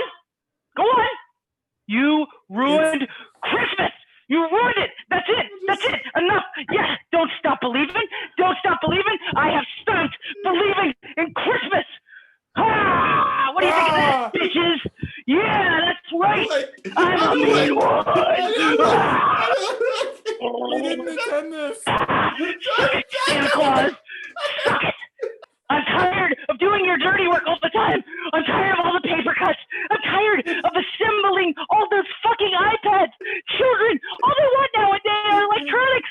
You ruined Christmas. You ruined it. That's it. Enough. Yeah, don't stop believing. I have stopped believing in Christmas. What do you think of that, bitches? Yeah, that's right. I'm a mean one. We didn't intend this. Suck it, Santa Claus. Suck it. I'm tired of doing your dirty work all the time. I'm tired of all the paper cuts. I'm tired of assembling all those fucking iPads. Children, all they want nowadays are electronics.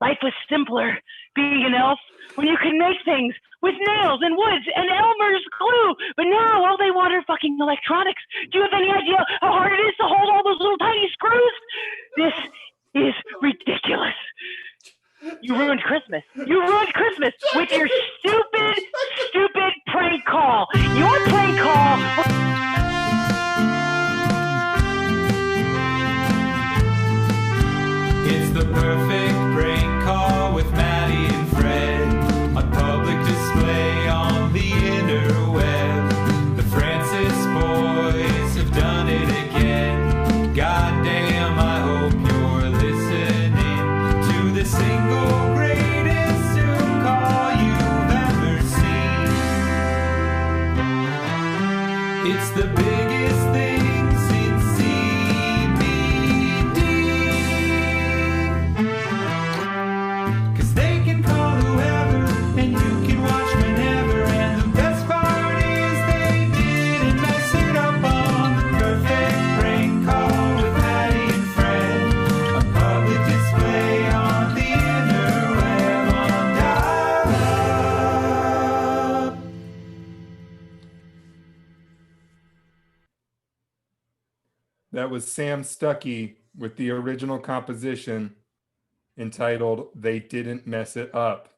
Life was simpler being an elf when you can make things with nails and woods and Elmer's glue. But now all they want are fucking electronics. Do you have any idea how hard it is to hold all those little tiny screws? This is ridiculous. You ruined Christmas. With your stupid prank call. Your prank call. It's the perfect prank call with Matty and Fred. On public display on the interweb. The Francis boys have done it again. Goddamn, I hope you're listening to the single greatest Zoom call you've ever seen. It's the biggest thing since CBD. 'Cause they can call whoever and you can watch whenever. And the best part is they didn't mess it up on the perfect prank call with Matty and Fred. A public display on the interweb on dial-up. That was Sam Stuckey with the original composition entitled They Didn't Mess It Up.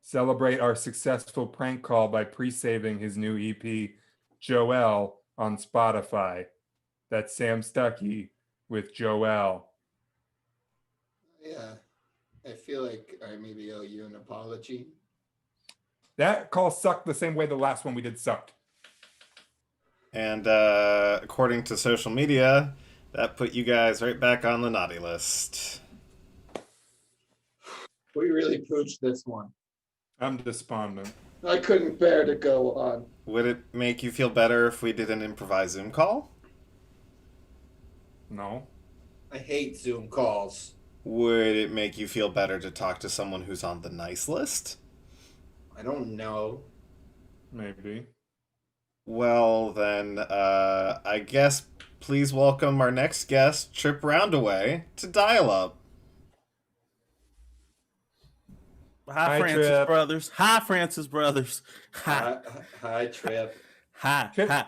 Celebrate our successful prank call by pre-saving his new EP, Joel, on Spotify. That's Sam Stuckey with Joel. Yeah, I feel like I maybe owe you an apology. That call sucked the same way the last one we did sucked. And according to social media, that put you guys right back on the naughty list. We really pooched this one. I'm despondent. I couldn't bear to go on. Would it make you feel better if we did an improvised Zoom call? No. I hate Zoom calls. Would it make you feel better to talk to someone who's on the nice list? I don't know. Maybe. Well, then, I guess please welcome our next guest, Trip Roundaway, to Dial-Up. Hi, Francis Trip. brothers. Hi, Francis brothers. Hi. Hi, Trip. Hi. Trip. Hi.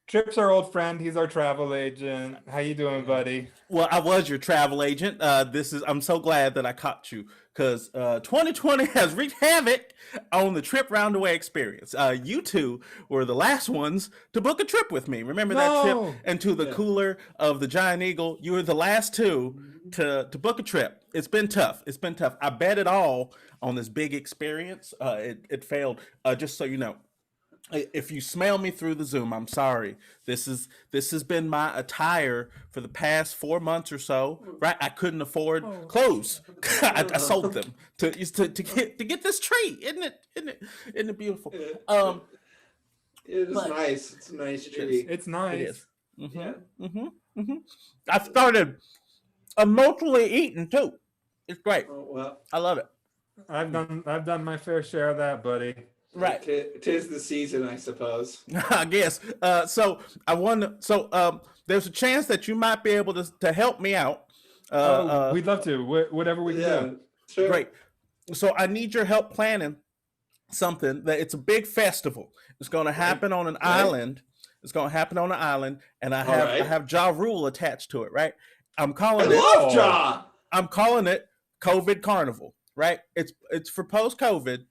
Trip's our old friend. He's our travel agent. How you doing, buddy? Well, I was your travel agent. I'm so glad that I caught you because 2020 has wreaked havoc on the Trip Roundaway experience. You two were the last ones to book a trip with me. Remember that trip into the cooler of the Giant Eagle? You were the last two to book a trip. It's been tough. I bet it all on this big experience. It failed. Just so you know. If you smell me through the Zoom, I'm sorry. This has been my attire for the past 4 months or so. Right? I couldn't afford clothes. I sold them to get this tree. Isn't it beautiful? It is nice. It's a nice tree. It's nice. It is. I started emotionally eating too. It's great. Oh, well, I love it. I've done my fair share of that, buddy. Right. Tis the season, I suppose. I guess. So I wonder. So there's a chance that you might be able to help me out. We'd love to. Whatever we can do. Sure. Great. So I need your help planning something. That it's a big festival. It's going to happen on an island. It's going to happen on an island, and I have Ja Rule attached to it, right? I'm calling I'm calling it COVID Carnival, right? It's for post-COVID,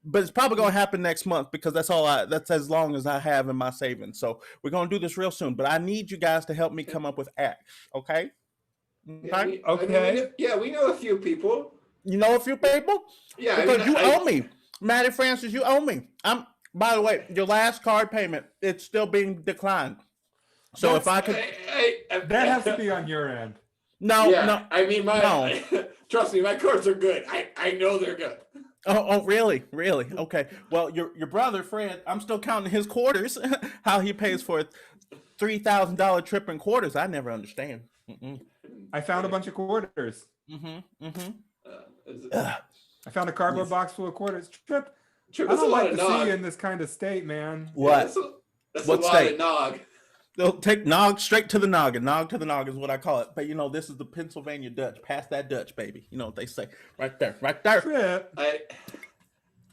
but it's probably gonna happen next month because that's as long as I have in my savings. So we're gonna do this real soon. But I need you guys to help me come up with acts, okay? Okay. We know a few people. You know a few people? Yeah, Because you owe me. Matty Frances, you owe me. By the way, your last card payment, it's still being declined. So if I could that has to be on your end. No. I mean, trust me, my cards are good. I know they're good. Oh, really? Really? Okay. Well, your brother Fred, I'm still counting his quarters. How he pays for a $3,000 trip in quarters, I never understand. I found a bunch of quarters. I found a cardboard box full of quarters. Trip, I don't like to see you in this kind of state, man. What? That's what a lot state? of nog. They'll take nog straight to the noggin. Nog to the noggin is what I call it. But this is the Pennsylvania Dutch. Pass that Dutch, baby. You know what they say. Right there. Right there. Trip.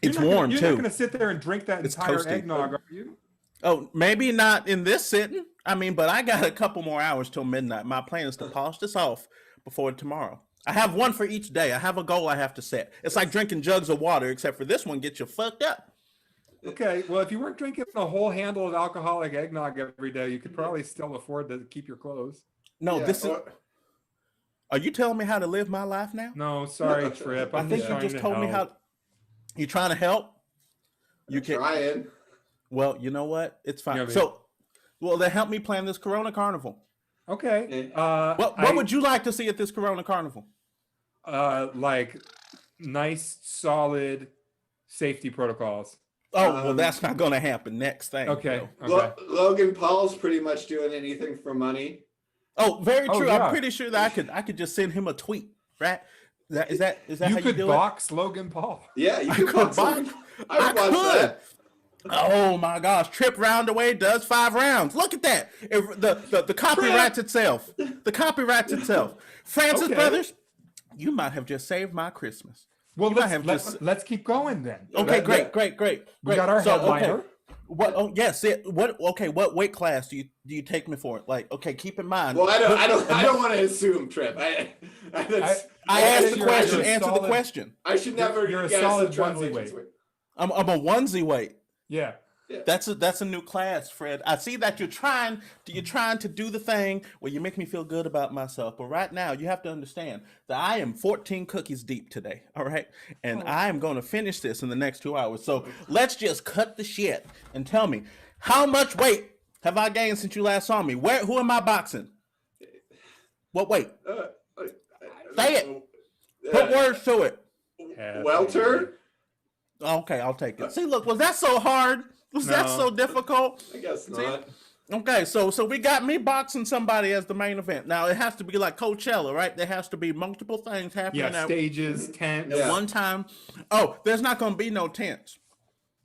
It's warm, you're too. not going to sit there and drink that entire toasty. eggnog, are you? Oh, maybe not in this sitting. But I got a couple more hours till midnight. My plan is to polish this off before tomorrow. I have one for each day. I have a goal I have to set. It's like drinking jugs of water, except for this one gets you fucked up. Okay, well, if you weren't drinking a whole handle of alcoholic eggnog every day, you could probably still afford to keep your clothes. No, are you telling me how to live my life now? No, sorry, Trip. I think you just told me how. You trying to help? You can. Trying. Well, you know what? It's fine. Then help me plan this Corona Carnival. Okay. What would you like to see at this Corona Carnival? Like nice, solid safety protocols. Oh, well, that's not going to happen. Next thing. Okay. Logan Paul's pretty much doing anything for money. Oh, very true. yeah. I'm pretty sure that I could just send him a tweet, right? Is that you how you could do box Logan Paul? Yeah, you I could could box. I I would watch could. that. Oh my gosh! Trip Roundaway does 5 rounds. Look at that. The copyrights itself. The copyrights itself. Francis Brothers, you might have just saved my Christmas. Well, let's keep going then. Okay, great. We got our headliner. Okay. What? Oh, yes. What? Okay. What weight class do you take me for? Like, okay, keep in mind. Well, I don't want to assume, Trip. I asked the question. Answer the question. I should never. You're a solid onesie weight. I'm a onesie weight. Yeah. That's a new class, Fred. I see that you're trying to do the thing where you make me feel good about myself. But right now, you have to understand that I am 14 cookies deep today. All right, and I am going to finish this in the next 2 hours. So let's just cut the shit and tell me how much weight have I gained since you last saw me? Who am I boxing? What weight? Say it. Put words to it. Welter. Okay, I'll take it. See, look, was that so hard? Was that so difficult? I guess See? not. Okay, so we got me boxing somebody as the main event. Now it has to be like Coachella, right? There has to be multiple things happening. Yeah, stages, tents. At one time. Oh, there's not going to be no tents.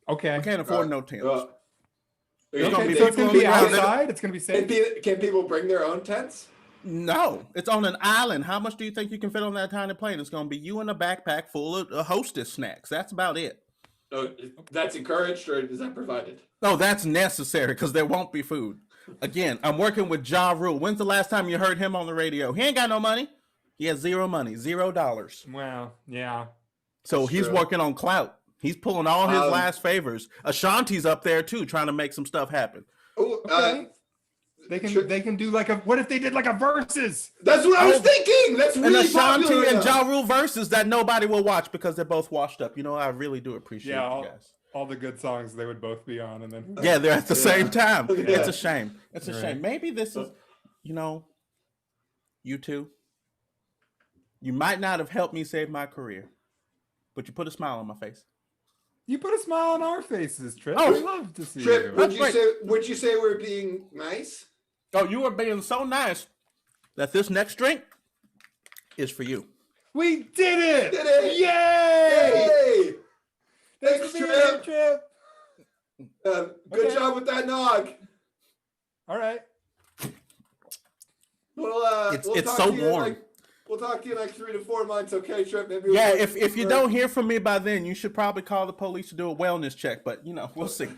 Okay. We can't afford no tents. So it's going to be outside. It's going to be safe. Can people bring their own tents? No, it's on an island. How much do you think you can fit on that tiny plane? It's going to be you in a backpack full of hostess snacks. That's about it. Oh, that's encouraged, or is that provided? No, that's necessary because there won't be food. Again, I'm working with Ja Rule. When's the last time you heard him on the radio? He ain't got no money. He has zero money, $0. Wow. Yeah. So That's he's true. working on clout. He's pulling all his last favors. Ashanti's up there too, trying to make some stuff happen. Okay. They can do like what if they did like a versus? That's what I was thinking. That's really and Ashanti popular and now. Ja Rule versus that nobody will watch because they're both washed up. You know, I really do appreciate you guys. All the good songs they would both be on, and then Yeah, they're at the same time. Yeah. It's a shame. It's a Right. shame. Maybe this is, you two. You might not have helped me save my career, but you put a smile on my face. You put a smile on our faces, Trip. Oh, I love to see Trip, you. would you say we're being nice? Oh, you are being so nice that this next drink is for you. We did it! Did it! Yay! Yay! Thanks, Trip. Good job with that nog. All right. We'll It's talk so to you warm. We'll talk to you in like 3 to 4 months, okay, Trip? Maybe Yeah, if you don't hear from me by then, you should probably call the police to do a wellness check. But we'll see.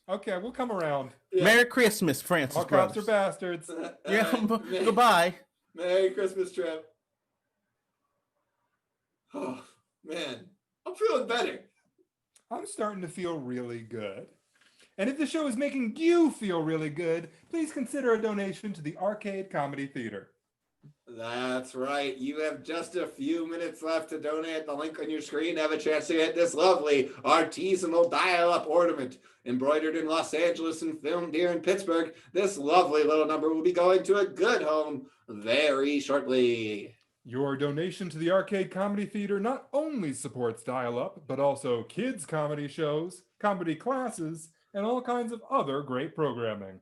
Okay, we'll come around. Merry Christmas, Francis All cops are Brothers. bastards. Yeah, goodbye. Merry Christmas, Trip. Oh, man. I'm feeling better. I'm starting to feel really good. And if the show is making you feel really good, please consider a donation to the Arcade Comedy Theater. That's right. You have just a few minutes left to donate. The link on your screen. Have a chance to get this lovely artisanal dial-up ornament embroidered in Los Angeles and filmed here in Pittsburgh. This lovely little number will be going to a good home very shortly. Your donation to the Arcade Comedy Theater not only supports dial-up, but also kids' comedy shows, comedy classes, and all kinds of other great programming.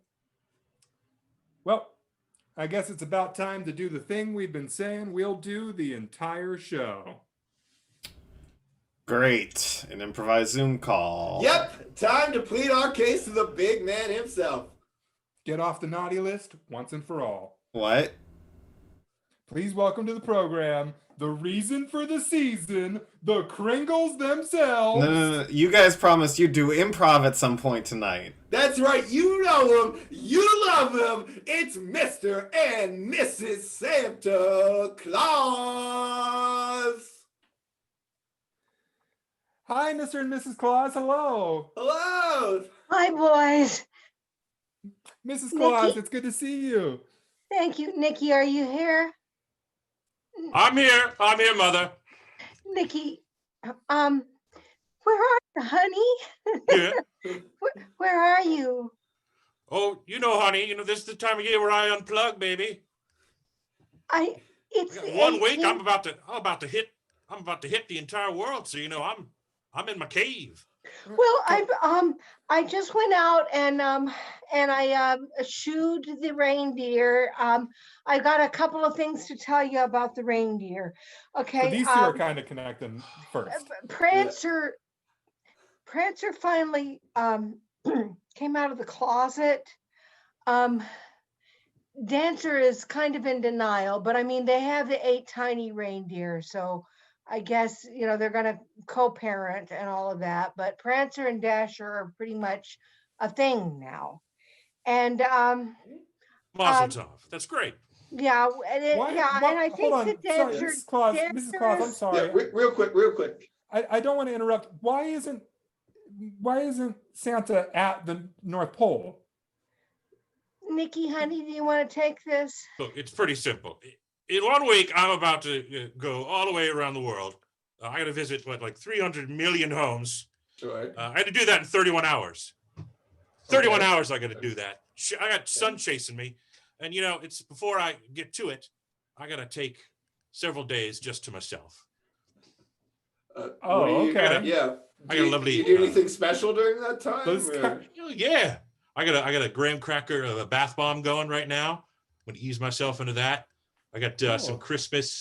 Well, I guess it's about time to do the thing we've been saying we'll do the entire show. Great. An improvised Zoom call. Yep, time to plead our case to the big man himself. Get off the naughty list once and for all. What? Please welcome to the program, the reason for the season, the Kringles themselves. No. You guys promised you'd do improv at some point tonight. That's right. You know him. You love him. It's Mr. and Mrs. Santa Claus. Hi, Mr. and Mrs. Claus. Hello. Hello. Hi, boys. Mrs. Claus, it's good to see you. Thank you. Nikki, are you here? I'm here, Mother. Nikki, where are you, honey? Yeah. Where are you? Oh, honey, this is the time of year where I unplug, baby. It's One week I'm about to hit the entire world, so I'm in my cave. Well, I just went out and I shooed the reindeer. I got a couple of things to tell you about the reindeer. Okay. So these two are kind of connected first. Prancer finally came out of the closet. Dancer is kind of in denial, but I mean, they have the 8 tiny reindeer, so I guess, they're going to co-parent and all of that, but Prancer and Dasher are pretty much a thing now. And Mazel tov. That's great. Yeah, and I think hold on. that Dancer, Sorry, Mrs. Claus, I'm sorry. Yeah, real quick. I don't want to interrupt. Why isn't Santa at the North Pole? Nikki, honey, do you want to take this? Look, it's pretty simple. In 1 week, I'm about to go all the way around the world. I got to visit, like 300 million homes. Sure. I had to do that in 31 hours. 31 hours I got to do that. I got sun chasing me. And, it's before I get to it, I got to take several days just to myself. Okay. Yeah. I got a lovely. Do you do anything special during that time? Yeah. I got a graham cracker of a bath bomb going right now. I'm going to ease myself into that. I got some Christmas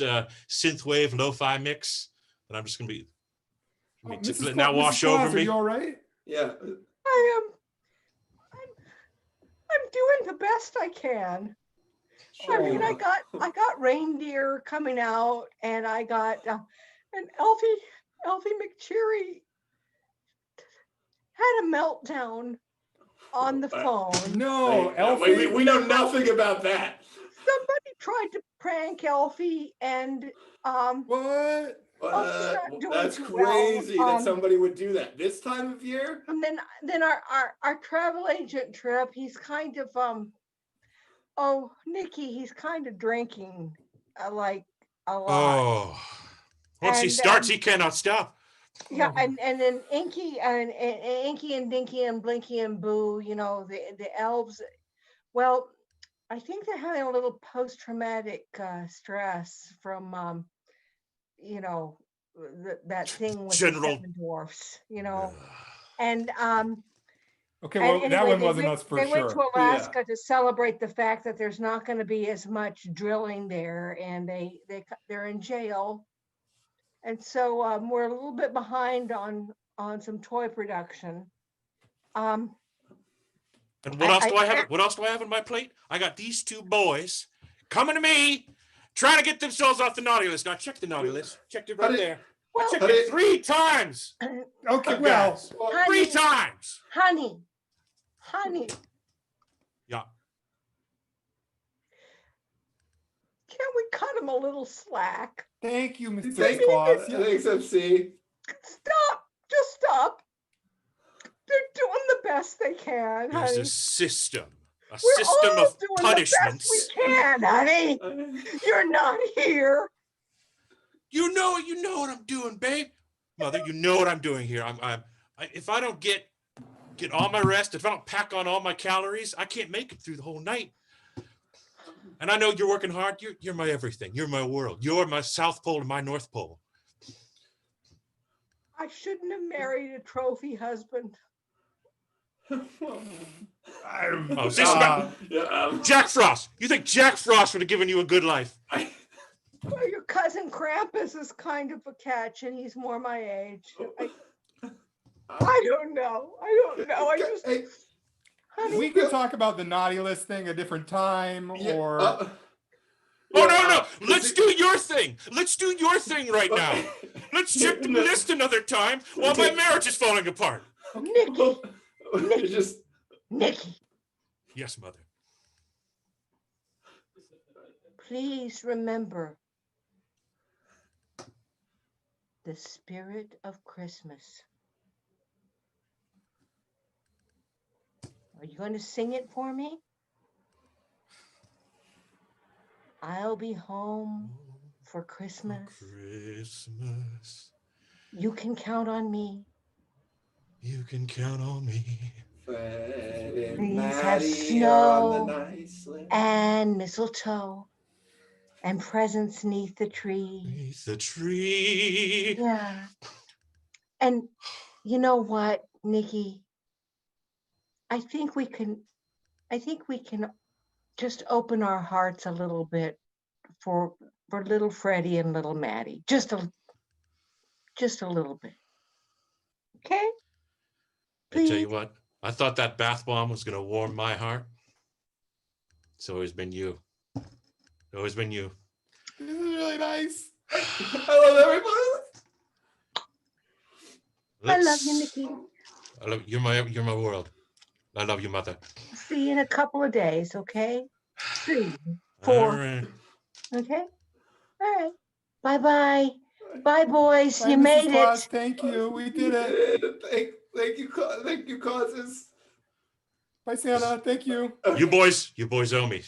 synthwave lo-fi mix that I'm just going to be letting that wash over me. Are you all right? Yeah. I am. I'm doing the best I can. I mean, I got reindeer coming out, and I got an Elfie McCheery had a meltdown on the phone. No, Elfie. We know nothing about that. Somebody tried to prank Elfie, and what? That's crazy that somebody would do that this time of year. And then our travel agent Trip, he's kind of Nikki, he's kind of drinking like a lot. Oh, once he starts, he cannot stop. Yeah, and then Inky and Dinky and Blinky and Boo, the elves. Well, I think they're having a little post-traumatic stress from that thing with the 7 dwarfs, and okay, well, anyway, that one wasn't us for sure. They went to Alaska to celebrate the fact that there's not going to be as much drilling there, and they're in jail, and so we're a little bit behind on some toy production. And what else do I have? What else do I have on my plate? I got these 2 boys coming to me, trying to get themselves off the naughty list. Now check the naughty list. Checked it right there. I checked it 3 times. Okay, well, 3 times. Honey. Yeah. Can Can't we cut him a little slack? Thank you, Mr. Thanks, Claus. Thanks, MC. Stop. Just stop. They're doing the best they can, There's honey. a system. A We're system all of doing punishments. the best we can, honey. You're not here. You know what I'm doing, babe. Mother, you know what I'm doing here. If I don't get all my rest, if I don't pack on all my calories, I can't make it through the whole night. And I know you're working hard. You're my everything. You're my world. You're my South Pole and my North Pole. I shouldn't have married a trophy husband. Oh, see, Jack Frost. You think Jack Frost would have given you a good life? Well, your cousin Krampus is kind of a catch, and he's more my age. I don't know. I just. Honey, We could talk about the naughty list thing a different time, or. Oh, no. Let's do your thing. Let's do your thing right now. Let's check the list another time while my marriage is falling apart. Nikki. Yes, Mother. Please remember the spirit of Christmas. Are you going to sing it for me? I'll be home for Christmas. You can count on me. You can count on me. Please have snow and mistletoe and presents neath the tree. Neath the tree. Yeah. And you know what, Nikki? I think we can just open our hearts a little bit for little Freddie and little Maddie. Just a little bit. Okay? I tell you what, I thought that bath bomb was going to warm my heart. It's always been you. It's always been you. This is really nice. I love everybody. I love you, Nikki. I love you're my world. I love you, Mother. See you in a couple of days, okay? 3, 4. All right. Okay? All right. Bye-bye. Bye, boys. Bye, You Mrs. made Claus. it. Thank you. We did it. Thank you, causes. Bye, Santa. Thank you. You boys owe me.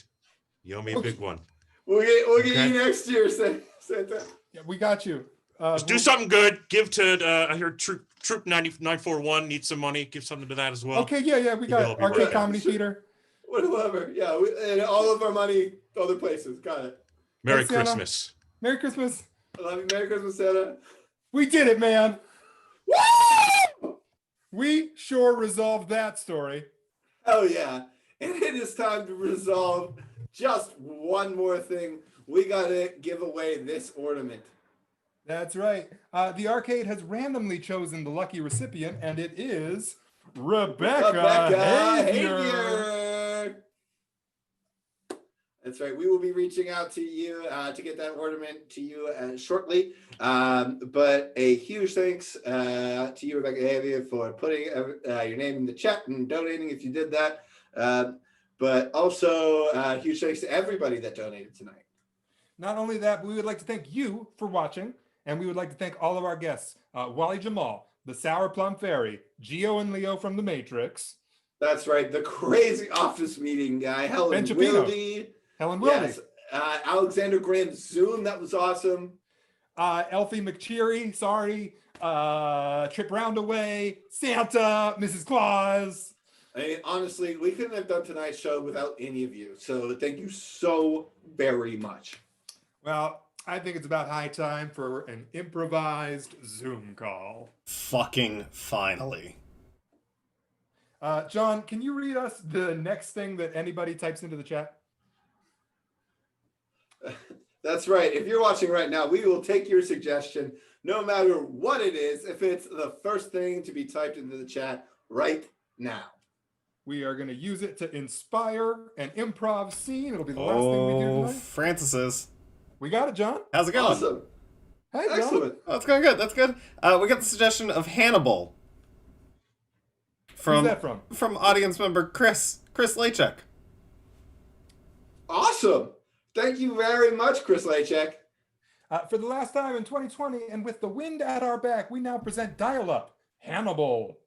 You owe me a big one. We'll get you next year, Santa. Yeah, we got you. Let's do something good. Give to I heard Troop 941 needs some money. Give something to that as well. Okay, yeah. We got Arcade Comedy Theater. Whatever. Yeah, and all of our money other places. Got it. Merry Santa. Christmas. Merry Christmas. I love you. Merry Christmas, Santa. We did it, man. We sure resolved that story. Oh yeah. And it is time to resolve just one more thing. We gotta give away this ornament. That's right. The arcade has randomly chosen the lucky recipient, and it is Rebecca Havier. That's right. We will be reaching out to you to get that ornament to you shortly. But a huge thanks to you, Rebecca Havier, for putting your name in the chat and donating if you did that. But also huge thanks to everybody that donated tonight. Not only that, we would like to thank you for watching, and we would like to thank all of our guests, Wally Jamal, the Sour Plum Fairy, Gio and Leo from The Matrix. That's right. The crazy office meeting guy, Helen Ben Wildy. Helen Wildy. Yes. Alexander Graham Zoom. That was awesome. Elfie McCheery, sorry. Trip Roundaway, Santa, Mrs. Claus. I mean, honestly, we couldn't have done tonight's show without any of you. So thank you so very much. Well, I think it's about high time for an improvised Zoom call. Fucking finally. John, can you read us the next thing that anybody types into the chat? That's right. If you're watching right now, we will take your suggestion, no matter what it is, if it's the first thing to be typed into the chat right now. We are going to use it to inspire an improv scene. It'll be the last thing we do tonight. Frances. We got it, John. How's it going? Awesome. Hey, John. Excellent. Oh, it's going good. That's good. We got the suggestion of Hannibal. Who's that from? From audience member Chris Lachek. Awesome. Thank you very much, Chris Lachek. For the last time in 2020, and with the wind at our back, we now present Dial Up, Hannibal.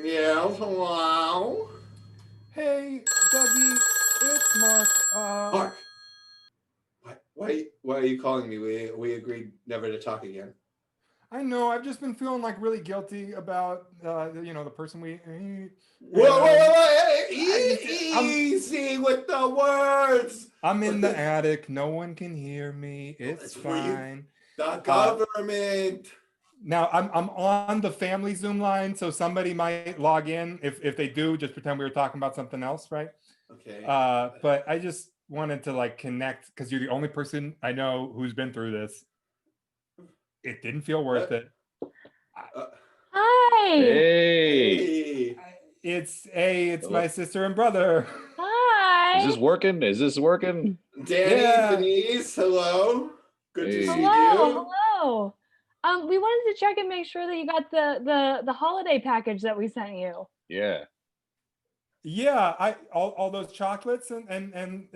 Yeah, hello. Hey, Dougie, it's Mark. Mark. Why are you calling me? We agreed never to talk again. I know. I've just been feeling like really guilty about the person we. Whoa! Easy with the words. I'm in the attic. No one can hear me. It's fine. The government. Now I'm on the family Zoom line, so somebody might log in. If they do, just pretend we were talking about something else, right? Okay. But I just wanted to like connect because you're the only person I know who's been through this. It didn't feel worth it. Hi. Hey. It's my sister and brother. Hi. Is this working? Danny, Denise, hello. Good to see you. Hello. We wanted to check and make sure that you got the holiday package that we sent you. Yeah. Yeah, all those chocolates and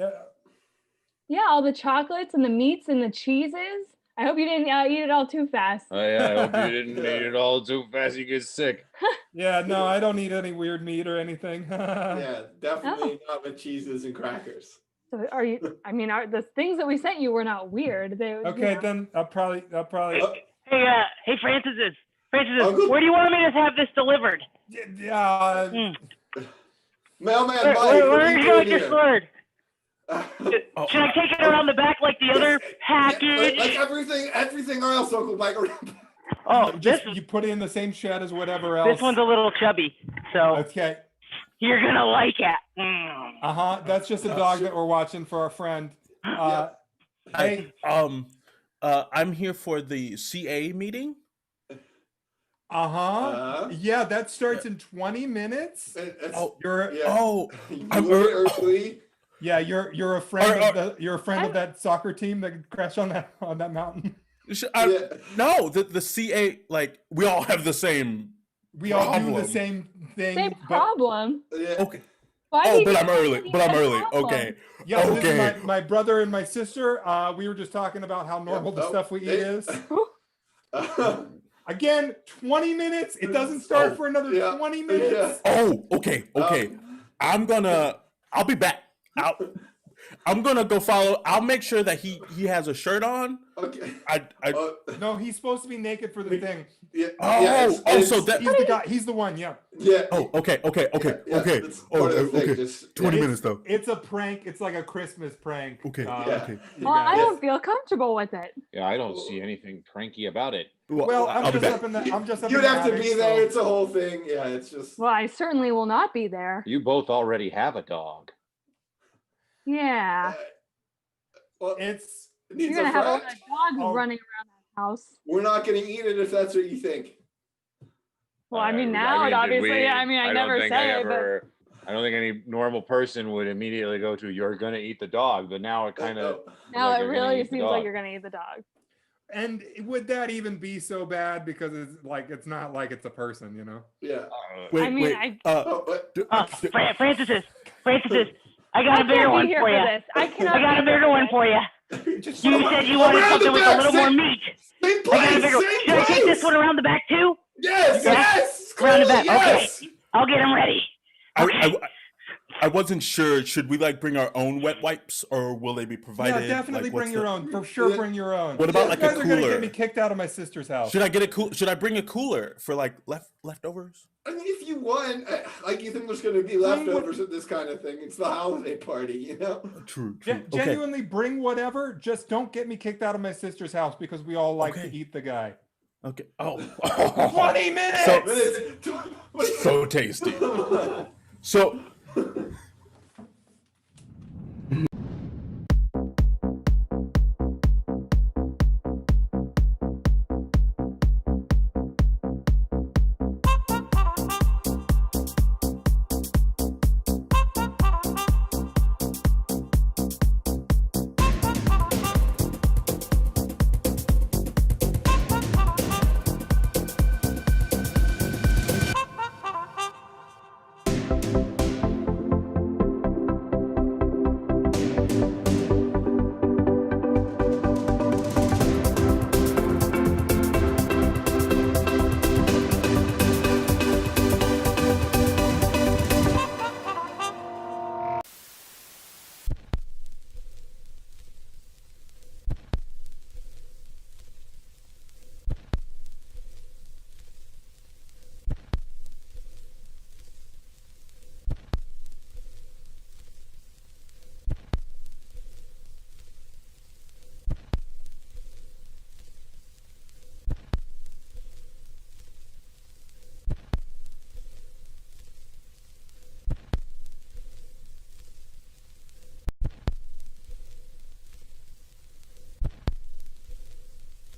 Yeah, all the chocolates and the meats and the cheeses. I hope you didn't eat it all too fast. Oh, yeah, I hope you didn't eat it all too fast. You get sick. Yeah, no, I don't eat any weird meat or anything. Yeah, definitely not with cheeses and crackers. So are you? I mean, are the things that we sent you were not weird? Okay, then I'll probably. Hey, Frances, where do you want me to have this delivered? Mailman Mike, where are you going here? to delivered? Should I take it around the back like the other package? Like everything else, Uncle Mike. Oh, you put it in the same shed as whatever else. This one's a little chubby, so okay. You're gonna like it. That's just a dog that we're watching for our friend. Hey, I'm here for the CA meeting. Yeah, that starts in 20 minutes. I'm early. Yeah, you're a friend of that soccer team that crashed on that mountain. No, the CA, like we all have the same. We all do the same thing. Same problem. Okay. But I'm early. Okay. Yeah, okay. This is my brother and my sister. We were just talking about how normal the stuff we eat is. Again, 20 minutes. It doesn't start for another 20 minutes. Oh, okay. I'll be back. I'm gonna go follow. I'll make sure that he has a shirt on. Okay. No, he's supposed to be naked for the thing. Yeah. So that he's the guy. He's the one. Yeah. Yeah. Oh, okay. Okay. 20 minutes though. It's a prank. It's like a Christmas prank. Okay. Okay. Well, I don't feel comfortable with it. Yeah, I don't see anything pranky about it. Well, I'm just up in You'd have to be there. It's a whole thing. Yeah, it's just. Well, I certainly will not be there. You both already have a dog. Yeah. Well, you're gonna have a lot of dogs running around that house. We're not gonna eat it if that's what you think. Well, I mean, now obviously, I never say it, but I don't think any normal person would immediately go to "you're gonna eat the dog," but now it kind of now it really seems like you're gonna eat the dog. And would that even be so bad? Because it's not like it's a person, you know? Yeah. Frances, I got a bigger one for you. I got a bigger one for you. You said you wanted something with a little more meat. I got a bigger one. Should I take this one around the back too? Yes. Around the back. Yes. Okay. I'll get them ready. Okay. I wasn't sure. Should we bring our own wet wipes, or will they be provided? Yeah, definitely bring your own. For sure, bring your own. What about a cooler? You guys are gonna get me kicked out of my sister's house. Should I get a Should I bring a cooler for leftovers? I mean, if you want, you think there's going to be leftovers at this kind of thing? It's the holiday party, you know. True. Genuinely, bring whatever. Just don't get me kicked out of my sister's house because we all like to eat the guy. Okay. Oh. 20 minutes. So tasty. So